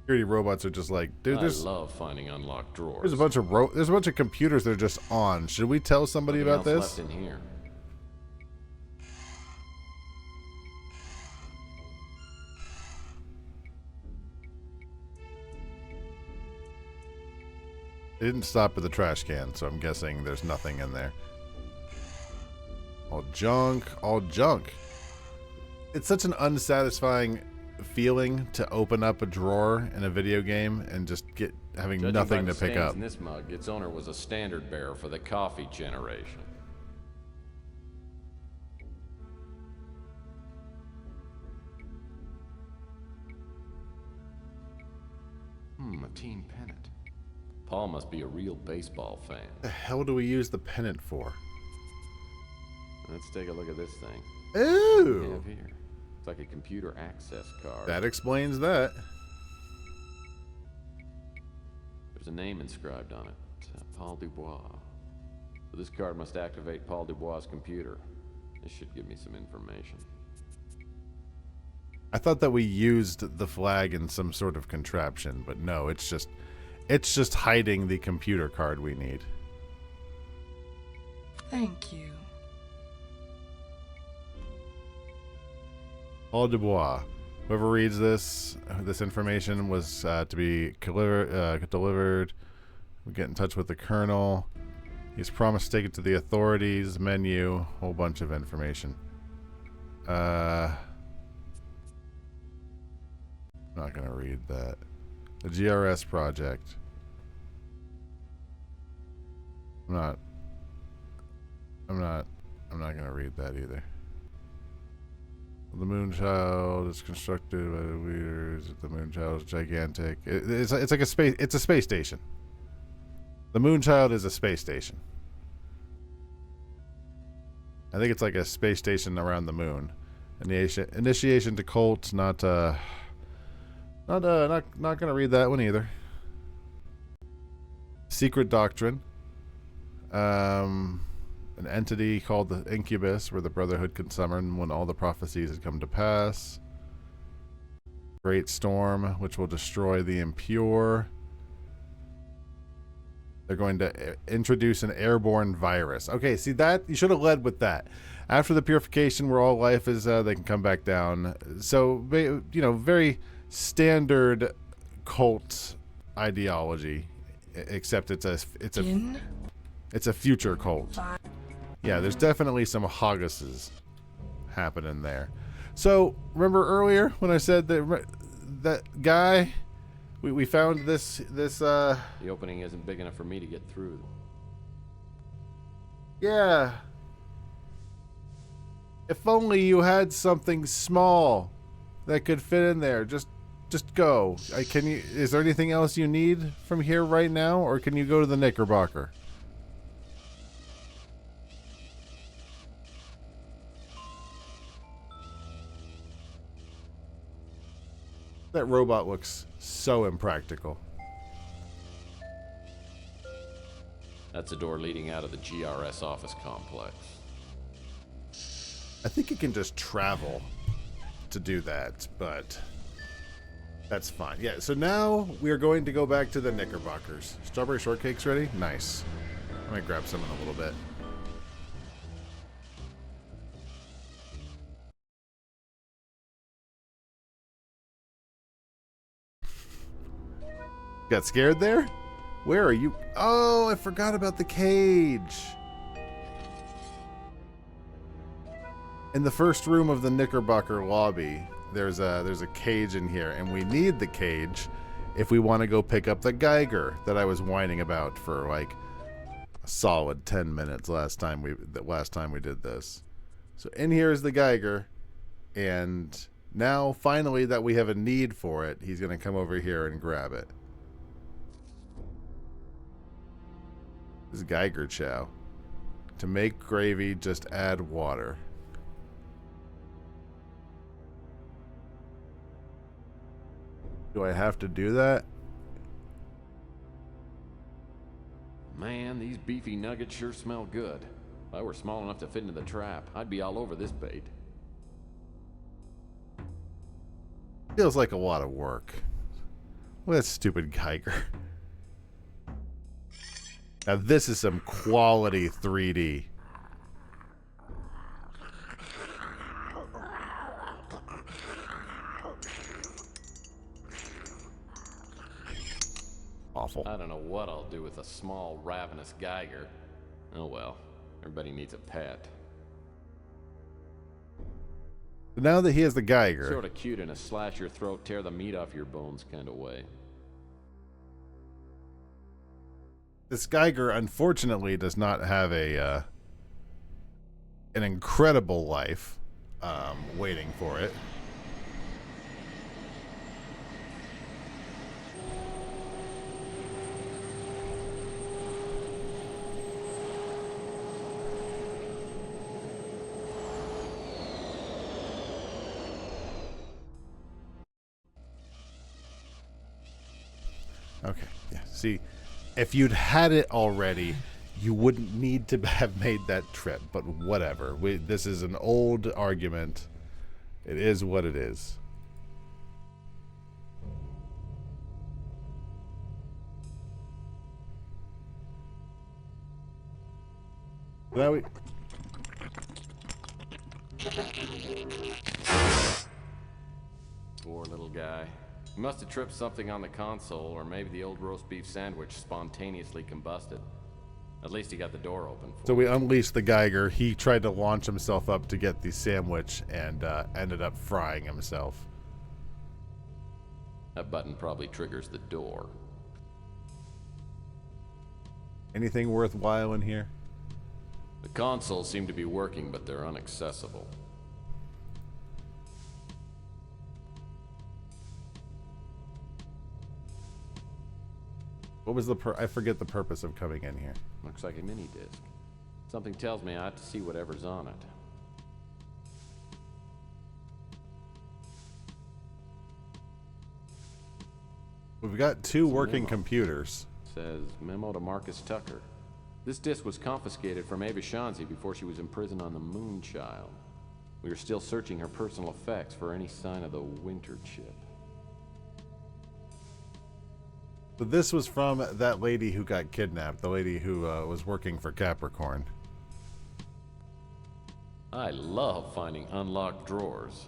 Security robots are just like, dude, I love finding unlocked drawers. there's a bunch of there's a bunch of computers that are just on. Should we tell somebody Nothing about else this? left in here. They didn't stop at the trash can, so I'm guessing there's nothing in there. All junk, all junk. It's such an unsatisfying feeling to open up a drawer in a video game and just having Judging nothing by to the pick stains up. in this mug, its owner was a standard bearer for the coffee generation. A team pennant. Paul must be a real baseball fan. The hell do we use the pennant for? Let's take a look at this thing. Ooh! What do we have here? It's like a computer access card. That explains that. There's a name inscribed on it. Paul Dubois. So this card must activate Paul Dubois' computer. This should give me some information. I thought that we used the flag in some sort of contraption, but no, it's just hiding the computer card we need. Thank you. Paul Dubois. Whoever reads this information was to be delivered. We get in touch with the colonel. He's promised to take it to the authorities. Menu, whole bunch of information. I'm not gonna read that. The GRS project. I'm not gonna read that either. The Moonchild is constructed by the leaders. The Moonchild is gigantic. It's like a space. It's a space station. The Moonchild is a space station. I think it's like a space station around the moon. Initiation to Colt. Not gonna read that one either. Secret Doctrine. An entity called the Incubus, where the Brotherhood can summon when all the prophecies had come to pass. Great Storm, which will destroy the impure. They're going to introduce an airborne virus. Okay, see that? You should have led with that. After the purification, where all life is, they can come back down. So, you know, very standard cult ideology, except it's a future cult. Yeah, there's definitely some Hogguses happening there. So remember earlier when I said that guy, we found this. The opening isn't big enough for me to get through. Yeah. If only you had something small that could fit in there. Just go. Is there anything else you need from here right now, or can you go to the Knickerbocker? That robot looks so impractical. That's a door leading out of the GRS office complex. I think it can just travel to do that, but that's fine. Yeah, so now we are going to go back to the Knickerbockers. Strawberry shortcake's ready? Nice. I'm going to grab some in a little bit. Got scared there? Where are you? Oh, I forgot about the cage. In the first room of the Knickerbocker lobby, there's a cage in here, and we need the cage if we want to go pick up the Geiger that I was whining about for like a solid 10 minutes last time we did this. So in here is the Geiger, and now finally that we have a need for it, he's going to come over here and grab it. This is Geiger chow. To make gravy, just add water. Do I have to do that? Man, these beefy nuggets sure smell good. If I were small enough to fit into the trap, I'd be all over this bait. Feels like a lot of work. Look at that stupid Geiger. Now this is some quality 3D. Awful. I don't know what I'll do with a small, ravenous Geiger. Oh well, everybody needs a pet. Now that he has the Geiger. Sort of cute in a slash your throat, tear the meat off your bones kind of way. This Geiger, unfortunately, does not have a an incredible life waiting for it. Okay, yeah, see, if you'd had it already, you wouldn't need to have made that trip, but whatever. This is an old argument. It is what it is. Now we... Poor little guy. He must have tripped something on the console, or maybe the old roast beef sandwich spontaneously combusted. At least he got the door open for So we unleashed the Geiger. He tried to launch himself up to get the sandwich and ended up frying himself. That button probably triggers the door. Anything worthwhile in here? The consoles seem to be working, but they're inaccessible. What was I forget the purpose of coming in here. Looks like a mini disc. Something tells me I have to see whatever's on it. We've got two working computers. Says memo to Marcus Tucker. This disc was confiscated from Ava Shanzi before she was imprisoned on the Moonchild. We are still searching her personal effects for any sign of the Winter Chip. So this was from that lady who got kidnapped, the lady who was working for Capricorn. I love finding unlocked drawers.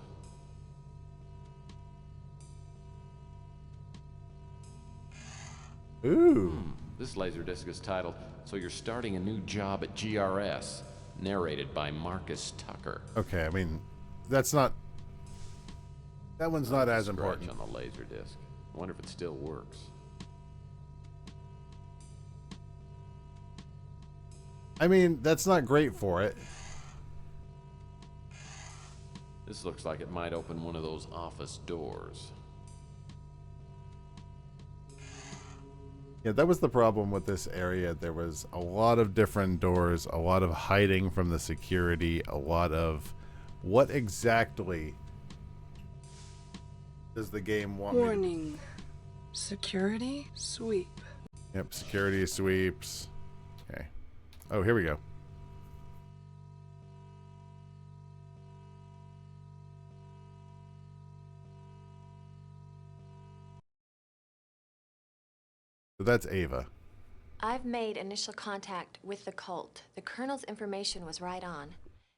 Ooh. This laserdisc is titled, So You're Starting a New Job at GRS, narrated by Marcus Tucker. Okay, I mean, that's not... That one's not as Scratch important. on the laserdisc. I wonder if it still works. I mean, that's not great for it. This looks like it might open one of those office doors. Yeah, that was the problem with this area. There was a lot of different doors, a lot of hiding from the security, a lot of... What exactly does the game want me to... Warning. Security sweep. Yep, security sweeps. Okay. Oh, here we go. So that's Ava. I've made initial contact with the cult. The Colonel's information was right on.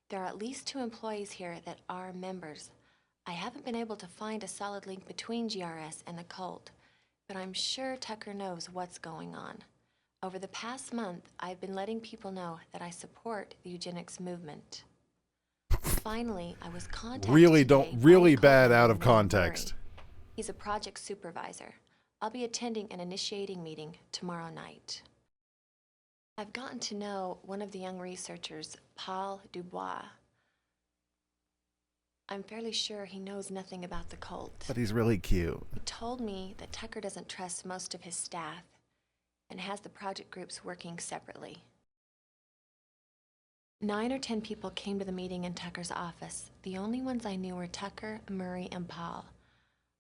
There are at least 2 employees here that are members. I haven't been able to find a solid link between GRS and the cult, but I'm sure Tucker knows what's going on. Over the past month, I've been letting people know that I support the eugenics movement. Finally, I was contacted Really today don't... by Really a cult bad out member of named context. Murray. He's a project supervisor. I'll be attending an initiating meeting tomorrow night. I've gotten to know one of the young researchers, Paul Dubois. I'm fairly sure he knows nothing about the cult. But he's really cute. He told me that Tucker doesn't trust most of his staff and has the project groups working separately. 9 or 10 people came to the meeting in Tucker's office. The only ones I knew were Tucker, Murray, and Paul.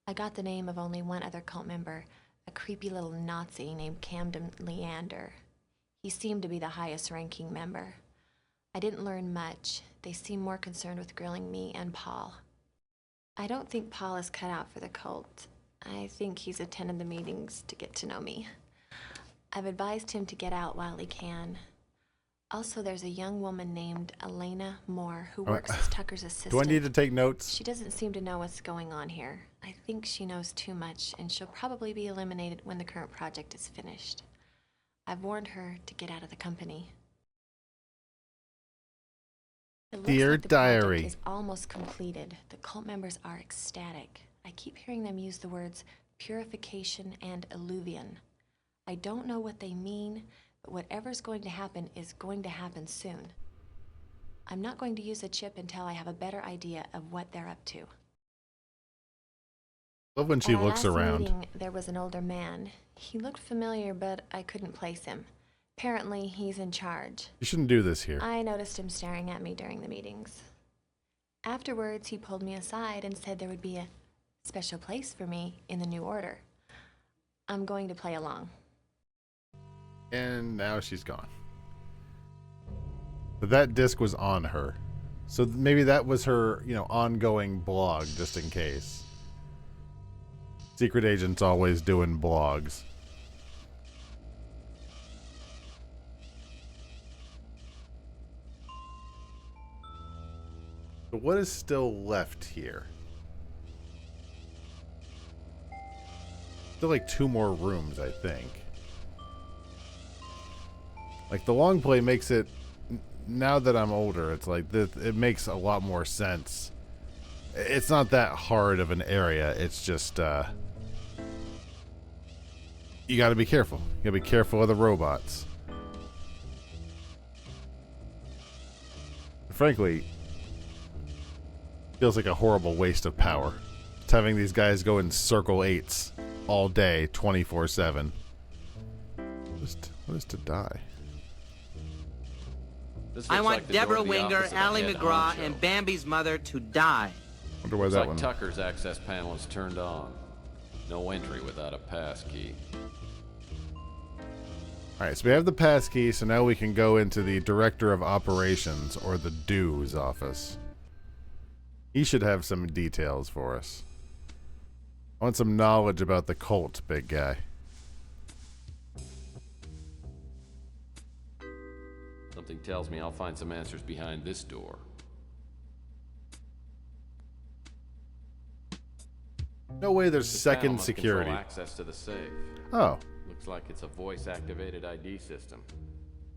I got the name of only one other cult member, a creepy little Nazi named Camden Leander. He seemed to be the highest ranking member. I didn't learn much. They seemed more concerned with grilling me and Paul. I don't think Paul is cut out for the cult. I think he's attended the meetings to get to know me. I've advised him to get out while he can. Also, there's a young woman named Elena Moore who works as Tucker's assistant. Do I need to take notes? She doesn't seem to know what's going on here. I think she knows too much, and she'll probably be eliminated when the current project is finished. I've warned her to get out of the company. It looks Dear like the Diary. project is almost completed. The cult members are ecstatic. I keep hearing them use the words purification and illuvion. I don't know what they mean, but whatever's going to happen is going to happen soon. I'm not going to use a chip until I have a better idea of what they're up to. Love when she At our looks last around. meeting, there was an older man. He looked familiar, but I couldn't place him. Apparently, he's in charge. You shouldn't do this here. I noticed him staring at me during the meetings. Afterwards, he pulled me aside and said there would be a special place for me in the new order. I'm going to play along. And now she's gone. But that disc was on her. So maybe that was her, ongoing blog, just in case. Secret agent's always doing blogs. So what is still left here? Still like 2 more rooms, I think. Like the long play makes it, now that I'm older, it's like it makes a lot more sense. It's not that hard of an area. It's just you got to be careful. You got to be careful of the robots. Frankly, feels like a horrible waste of power. It's having these guys go in circle 8s all day, 24/7. What is to die? I want Deborah Winger, Ally McGraw, and Bambi's mother to die. Wonder why Looks that like one. Tucker's access panel is turned on. No entry without a pass key. Alright, so we have the pass key, so now we can go into the Director of Operations, or the DO's office. He should have some details for us. I want some knowledge about the cult, big guy. Something tells me I'll find some answers behind this door. No way there's This panel second must security. control access to the safe. Oh. Looks like it's a voice-activated ID system.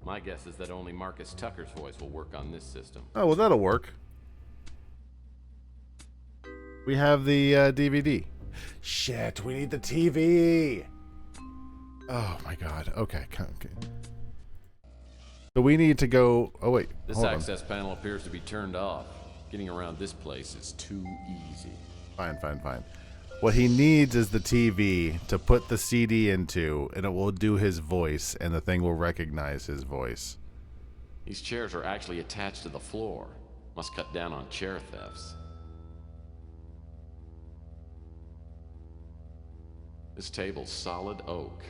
My guess is that only Marcus Tucker's voice will work on this system. Oh, well, that'll work. We have the DVD. Shit, we need the TV. Oh, my God. Okay. So we need to go... Oh, wait. This Hold on. access panel appears to be turned off. Getting around this place is too easy. Fine. What he needs is the TV to put the CD into, and it will do his voice, and the thing will recognize his voice. These chairs are actually attached to the floor. Must cut down on chair thefts. This table's solid oak.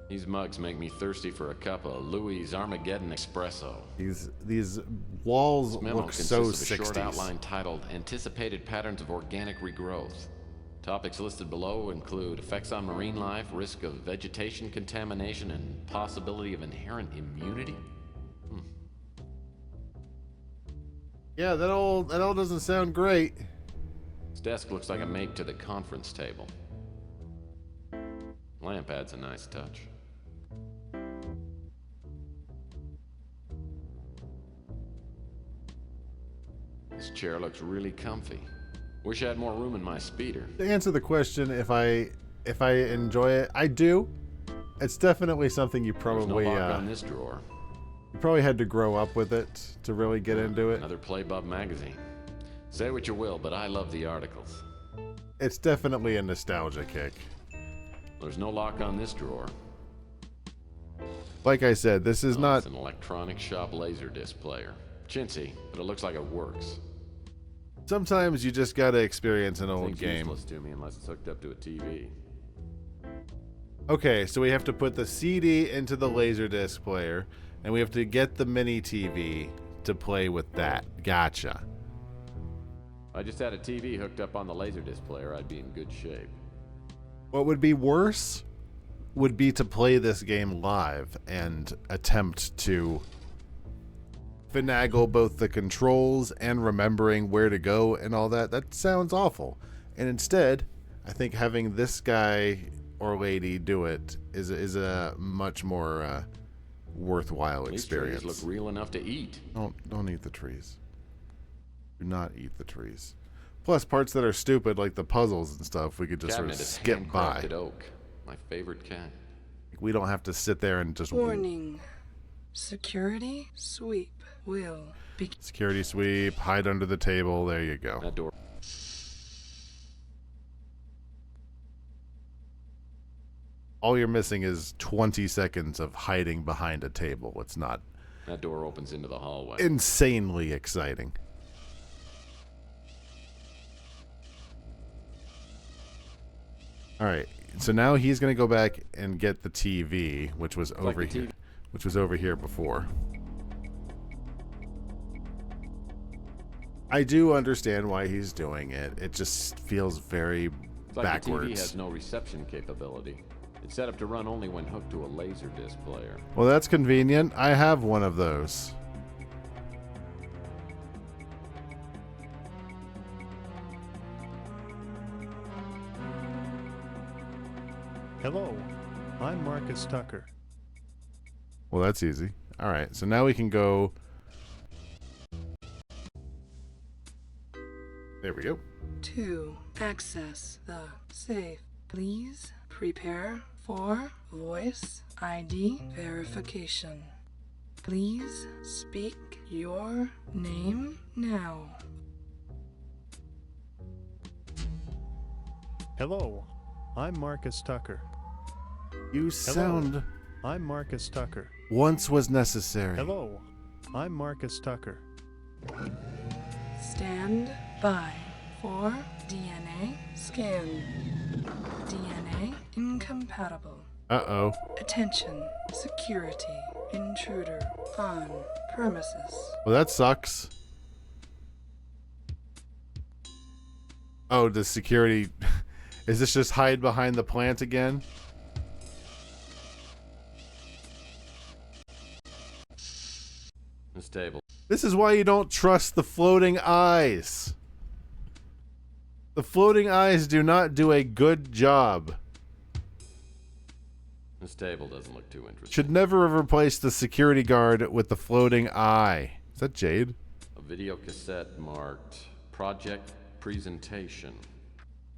These mugs make me thirsty for a cup of Louis Armageddon Espresso. These walls This memo look so consists of a short 60s. outline titled Anticipated Patterns of Organic Regrowth. Topics listed below include effects on marine life, risk of vegetation contamination, and possibility of inherent immunity. Yeah, that all doesn't sound great. This desk looks like a mate to the conference table. Lamp adds a nice touch. This chair looks really comfy. Wish I had more room in my speeder. To answer the question, if I enjoy it, I do. It's definitely something you There's probably no lock on this drawer. you probably had to grow up with it to really get into it. Another Playbub magazine. Say what you will, but I love the articles. It's definitely a nostalgia kick. There's no lock on this drawer. Like I said, this is not It's an electronic shop laserdisc player. Chintzy, but it looks like it works. sometimes you just gotta experience an old Thing's game. useless to me unless it's hooked up to a TV. Okay, so we have to put the CD into the Laserdisc player, and we have to get the mini TV to play with that. Gotcha. If I just had a TV hooked up on the Laserdisc player, I'd be in good shape. What would be worse would be to play this game live and attempt to finagle both the controls and remembering where to go and all that. That sounds awful. And instead, I think having this guy or lady do it is a much more worthwhile experience. These trees look real enough to eat. Don't eat the trees. Do not eat the trees. Plus, parts that are stupid, like the puzzles and stuff, we could just sort of skip by. Oak, my favorite kind. We don't have to sit there and just... Warning. Security sweep will be... Security sweep, hide under the table, there you go. That door. All you're missing is 20 seconds of hiding behind a table. It's not... That door opens into the hallway. Insanely exciting. Alright, so now he's going to go back and get the TV, which was over here. Which was over here before. I do understand why he's doing it. It just feels very backwards. The TV has no reception capability. It's set up to run only when hooked to a Laserdisc player. Well, that's convenient. I have one of those. Hello, I'm Marcus Tucker. Well, that's easy. All right, so now we can go... There we go. To access the safe, please prepare for voice ID verification. Please speak your name now. Hello, I'm Marcus Tucker. You sound... Hello, I'm Marcus Tucker. Once was necessary. Hello, I'm Marcus Tucker. Stand by for DNA scan. DNA incompatible. Uh-oh. Attention, security, intruder on premises. Well, that sucks. Oh, the security... Is this just hide behind the plant again? This table. This is why you don't trust the floating eyes. The floating eyes do not do a good job. This table doesn't look too interesting. Should never have replaced the security guard with the floating eye. Is that Jade? A video cassette marked Project Presentation.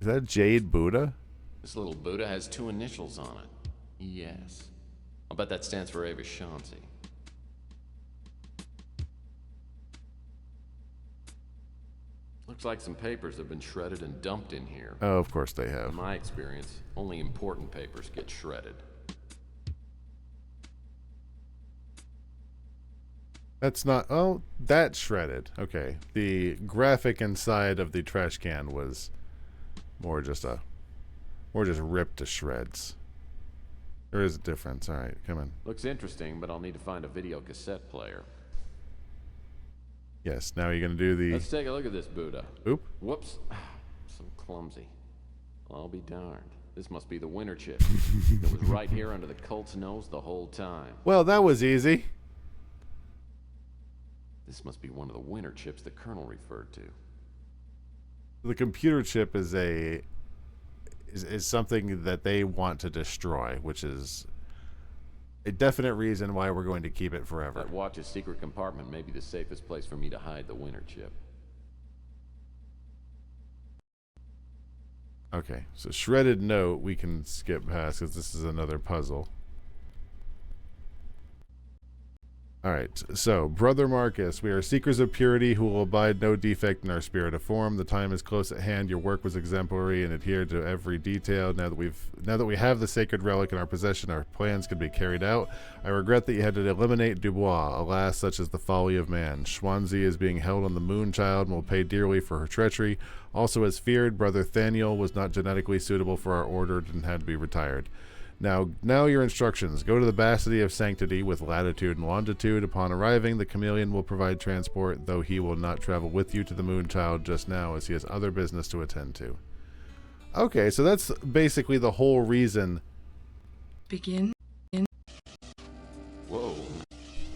Is that Jade Buddha? This little Buddha has two initials on it. ES. I'll bet that stands for Ava Chauncey. Looks like some papers have been shredded and dumped in here. Oh, of course they have. In my experience, only important papers get shredded. That's not... Oh, that's shredded. Okay. The graphic inside of the trash can was more just ripped to shreds. There is a difference. All right, come on. Looks interesting, but I'll need to find a video cassette player. Yes, now you're going to do the... Let's take a look at this Buddha. Oop. Whoops. So clumsy. Well, I'll be darned. This must be the winter chip. It was right here under the Colt's nose the whole time. Well, that was easy. This must be one of the winter chips the Colonel referred to. The computer chip is something that they want to destroy, which is a definite reason why we're going to keep it forever. That watch's secret compartment may be the safest place for me to hide the winter chip. Okay, so shredded note we can skip past because this is another puzzle. Alright, so, Brother Marcus, we are seekers of purity who will abide no defect in our spirit of form. The time is close at hand. Your work was exemplary and adhered to every detail. Now that we have the sacred relic in our possession, our plans can be carried out. I regret that you had to eliminate Dubois. Alas, such is the folly of man. Schwanzi is being held on the Moonchild and will pay dearly for her treachery. Also, as feared, Brother Thaniel was not genetically suitable for our order and had to be retired. Now your instructions. Go to the Bastity of Sanctity with latitude and longitude. Upon arriving, the chameleon will provide transport, though he will not travel with you to the Moonchild just now, as he has other business to attend to. Okay, so that's basically the whole reason. Begin. Whoa.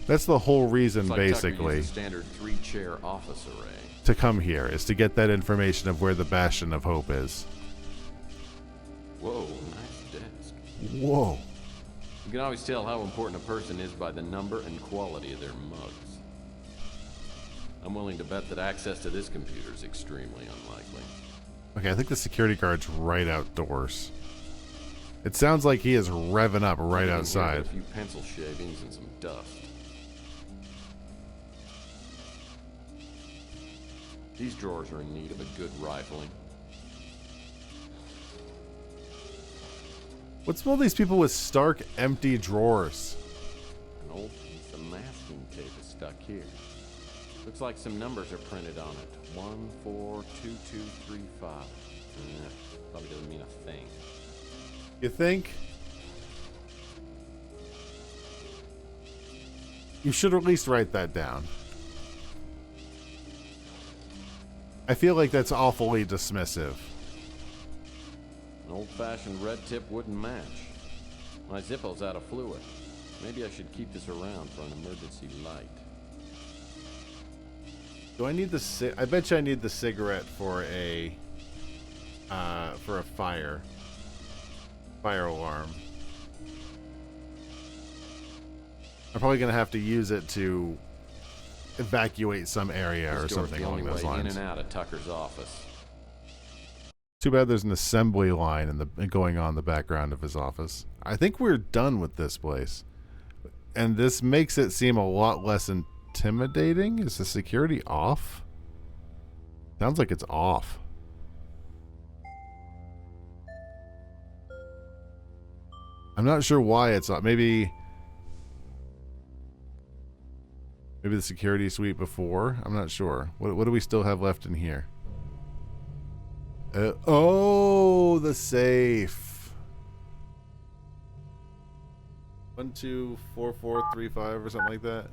That's the whole reason, Looks like Tucker basically, used a standard 3-chair office array. to come here, is to get that information of where the Bastion of Hope is. Whoa, nice desk. Whoa. You can always tell how important a person is by the number and quality of their mugs. I'm willing to bet that access to this computer is extremely unlikely. Okay, I think the security guard's right outdoors. It sounds like he is revving up right outside. A few pencil shavings and some dust. These drawers are in need of a good rifling. What's all these people with stark, empty drawers? An old piece of masking tape is stuck here. Looks like some numbers are printed on it. 142235. Probably doesn't mean a thing. You think? You should at least write that down. I feel like that's awfully dismissive. An old-fashioned red tip wouldn't match. My Zippo's out of fluid. Maybe I should keep this around for an emergency light. Do I need the I bet you I need the cigarette for a fire alarm. I'm probably gonna have to use it to evacuate some area or something along those lines. In and out of Tucker's office. Too bad there's an assembly line going on in the background of his office. I think we're done with this place, and this makes it seem a lot less intimidating. Is the security off? Sounds like it's off. I'm not sure why it's off. Maybe the security suite before. I'm not sure. What do we still have left in here? Oh, the safe. 124435 or something like that.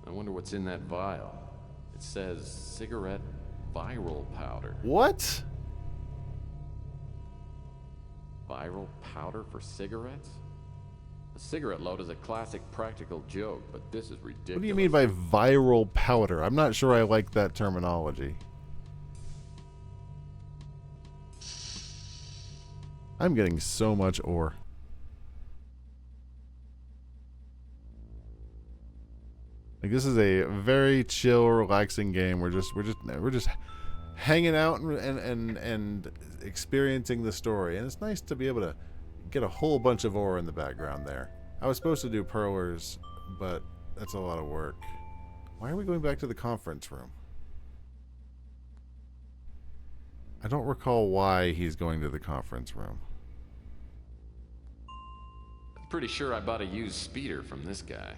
I wonder what's in that vial. It says cigarette viral powder. What? Viral powder for cigarettes? A cigarette load is a classic practical joke, but this is ridiculous. What do you mean by viral powder? I'm not sure I like that terminology. I'm getting so much ore. Like, this is a very chill, relaxing game. We're just hanging out and experiencing the story, and it's nice to be able to get a whole bunch of ore in the background there. I was supposed to do perlers, but that's a lot of work. Why are we going back to the conference room? I don't recall why he's going to the conference room. I'm pretty sure I bought a used speeder from this guy.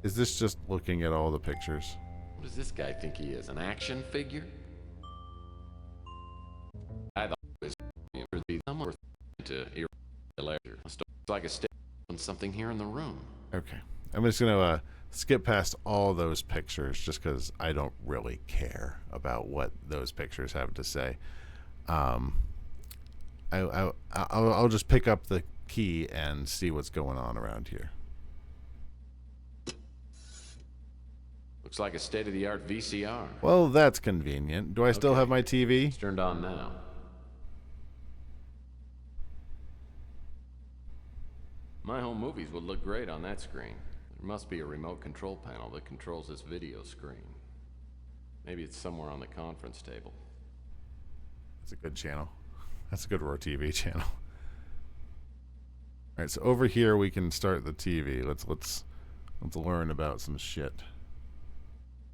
Is this just looking at all the pictures? What does this guy think he is, an action figure? I thought it was somewhere to irregularity. It's like a state on something here in the room. Okay. I'm just going to skip past all those pictures just because I don't really care about what those pictures have to say. I'll just pick up the key and see what's going on around here. Looks like a state-of-the-art VCR. Well, that's convenient. Do I still have my TV? It's turned on now. My home movies would look great on that screen. There must be a remote control panel that controls this video screen. Maybe it's somewhere on the conference table. That's a good channel. That's a good Roar TV channel. All right, so over here we can start the TV. Let's learn about some shit.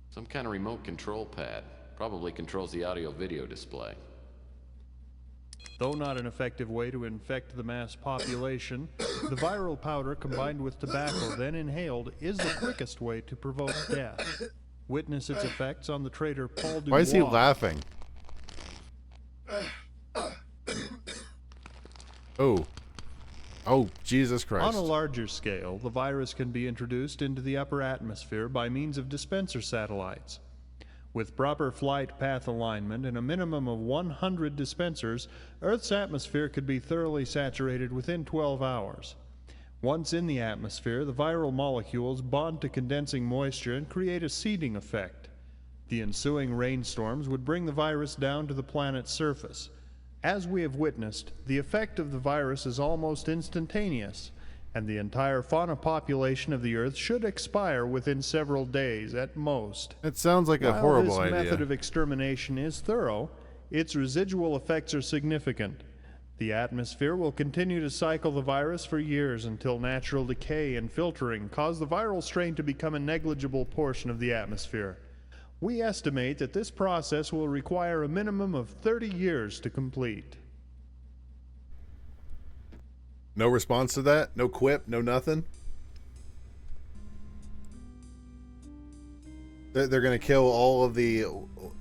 Some kind of remote control pad. Probably controls the audio-video display. Though not an effective way to infect the mass population, the viral powder combined with tobacco then inhaled is the quickest way to provoke death. Witness its effects on the traitor Paul Dubois. Why is he laughing? Oh, Jesus Christ. On a larger scale, the virus can be introduced into the upper atmosphere by means of dispenser satellites. With proper flight path alignment and a minimum of 100 dispensers, Earth's atmosphere could be thoroughly saturated within 12 hours. Once in the atmosphere, the viral molecules bond to condensing moisture and create a seeding effect. The ensuing rainstorms would bring the virus down to the planet's surface. As we have witnessed, the effect of the virus is almost instantaneous, and the entire fauna population of the Earth should expire within several days at most. It sounds like a horrible idea. While this method of extermination is thorough, its residual effects are significant. The atmosphere will continue to cycle the virus for years until natural decay and filtering cause the viral strain to become a negligible portion of the atmosphere. We estimate that this process will require a minimum of 30 years to complete. No response to that? No quip? No nothing? They're going to kill all of the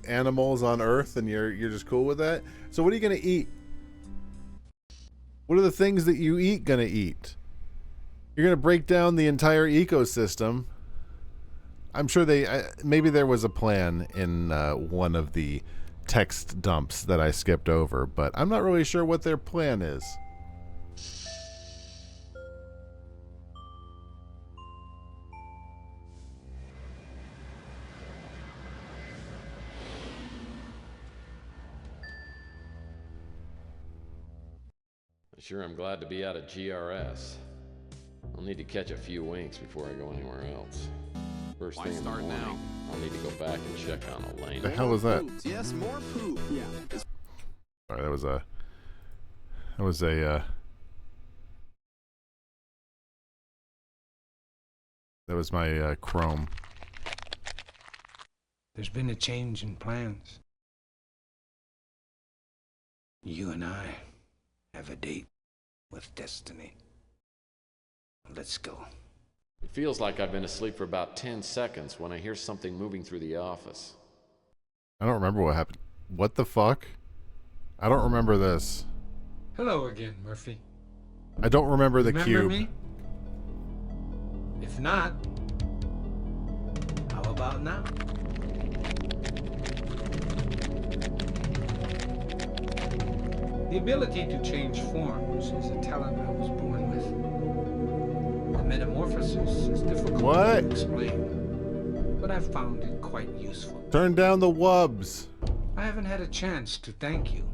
animals on Earth and you're just cool with that? So what are you going to eat? What are the things that you eat going to eat? You're going to break down the entire ecosystem. I'm sure maybe there was a plan in one of the text dumps that I skipped over, but I'm not really sure what their plan is. Sure, I'm glad to be out of GRS. I'll need to catch a few winks before I go anywhere else. First thing in the morning, I'll need to go back and check on Elaine. The hell was that? Yes, more poop. Yeah. Sorry, that was my Chrome. There's been a change in plans. You and I have a date with destiny. Let's go. It feels like I've been asleep for about 10 seconds when I hear something moving through the office. I don't remember what happened. What the fuck? I don't remember this. Hello again, Murphy. I don't remember the Remember cube. me? If not, how about now? The ability to change forms is a talent I was born with. The metamorphosis is difficult to explain, but I've found it quite useful. Turn down the wubs. I haven't had a chance to thank you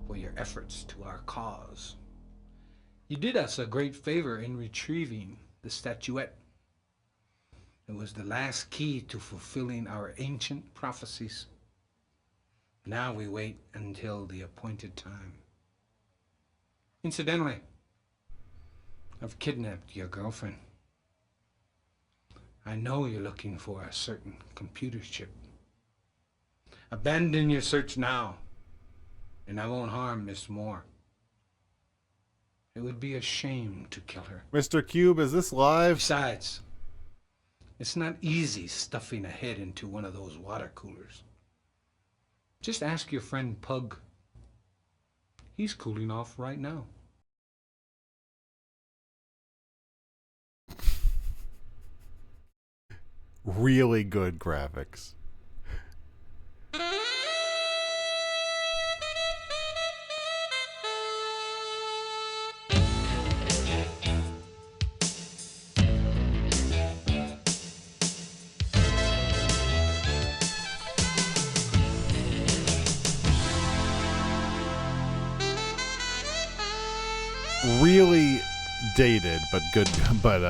for your efforts to our cause. You did us a great favor in retrieving the statuette. It was the last key to fulfilling our ancient prophecies. Now we wait until the appointed time. Incidentally, I've kidnapped your girlfriend. I know you're looking for a certain computer chip. Abandon your search now, and I won't harm Miss Moore. It would be a shame to kill her. Mr. Cube, is this live? Besides, it's not easy stuffing a head into one of those water coolers. Just ask your friend Pug. He's cooling off right now. Really good graphics. Really dated, but good, but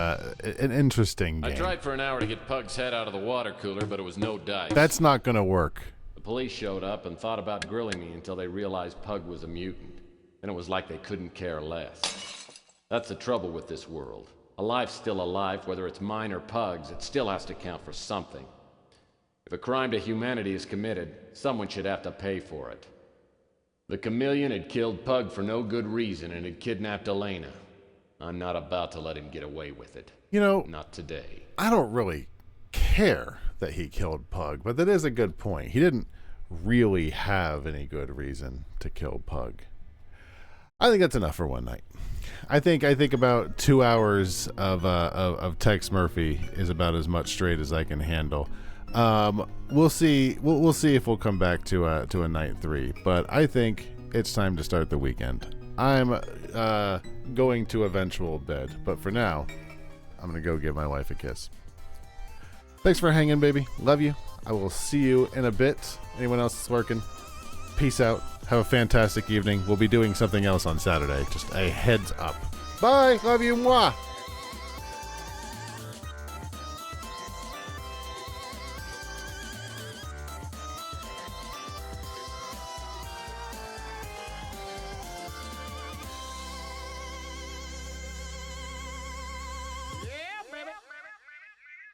an interesting game. I tried for an hour to get Pug's head out of the water cooler, but it was no dice. That's not gonna work. The police showed up and thought about grilling me until they realized Pug was a mutant. And it was like they couldn't care less. That's the trouble with this world. A life's still a life, whether it's mine or Pug's, it still has to count for something. If a crime to humanity is committed, someone should have to pay for it. The chameleon had killed Pug for no good reason and had kidnapped Elena. I'm not about to let him get away with it. You know, not today. I don't really care that he killed Pug, but that is a good point. He didn't really have any good reason to kill Pug. I think that's enough for one night. I think about 2 hours of Tex Murphy is about as much straight as I can handle. We'll see. We'll see if we'll come back to a night 3. But I think it's time to start the weekend. I'm going to eventual bed, but for now, I'm gonna go give my wife a kiss. Thanks for hanging, baby. Love you. I will see you in a bit. Anyone else that's working? Peace out. Have a fantastic evening. We'll be doing something else on Saturday. Just a heads up. Bye. Love you. Mwah.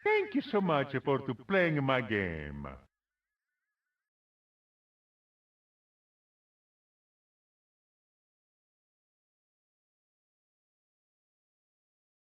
Thank you so much for playing my game.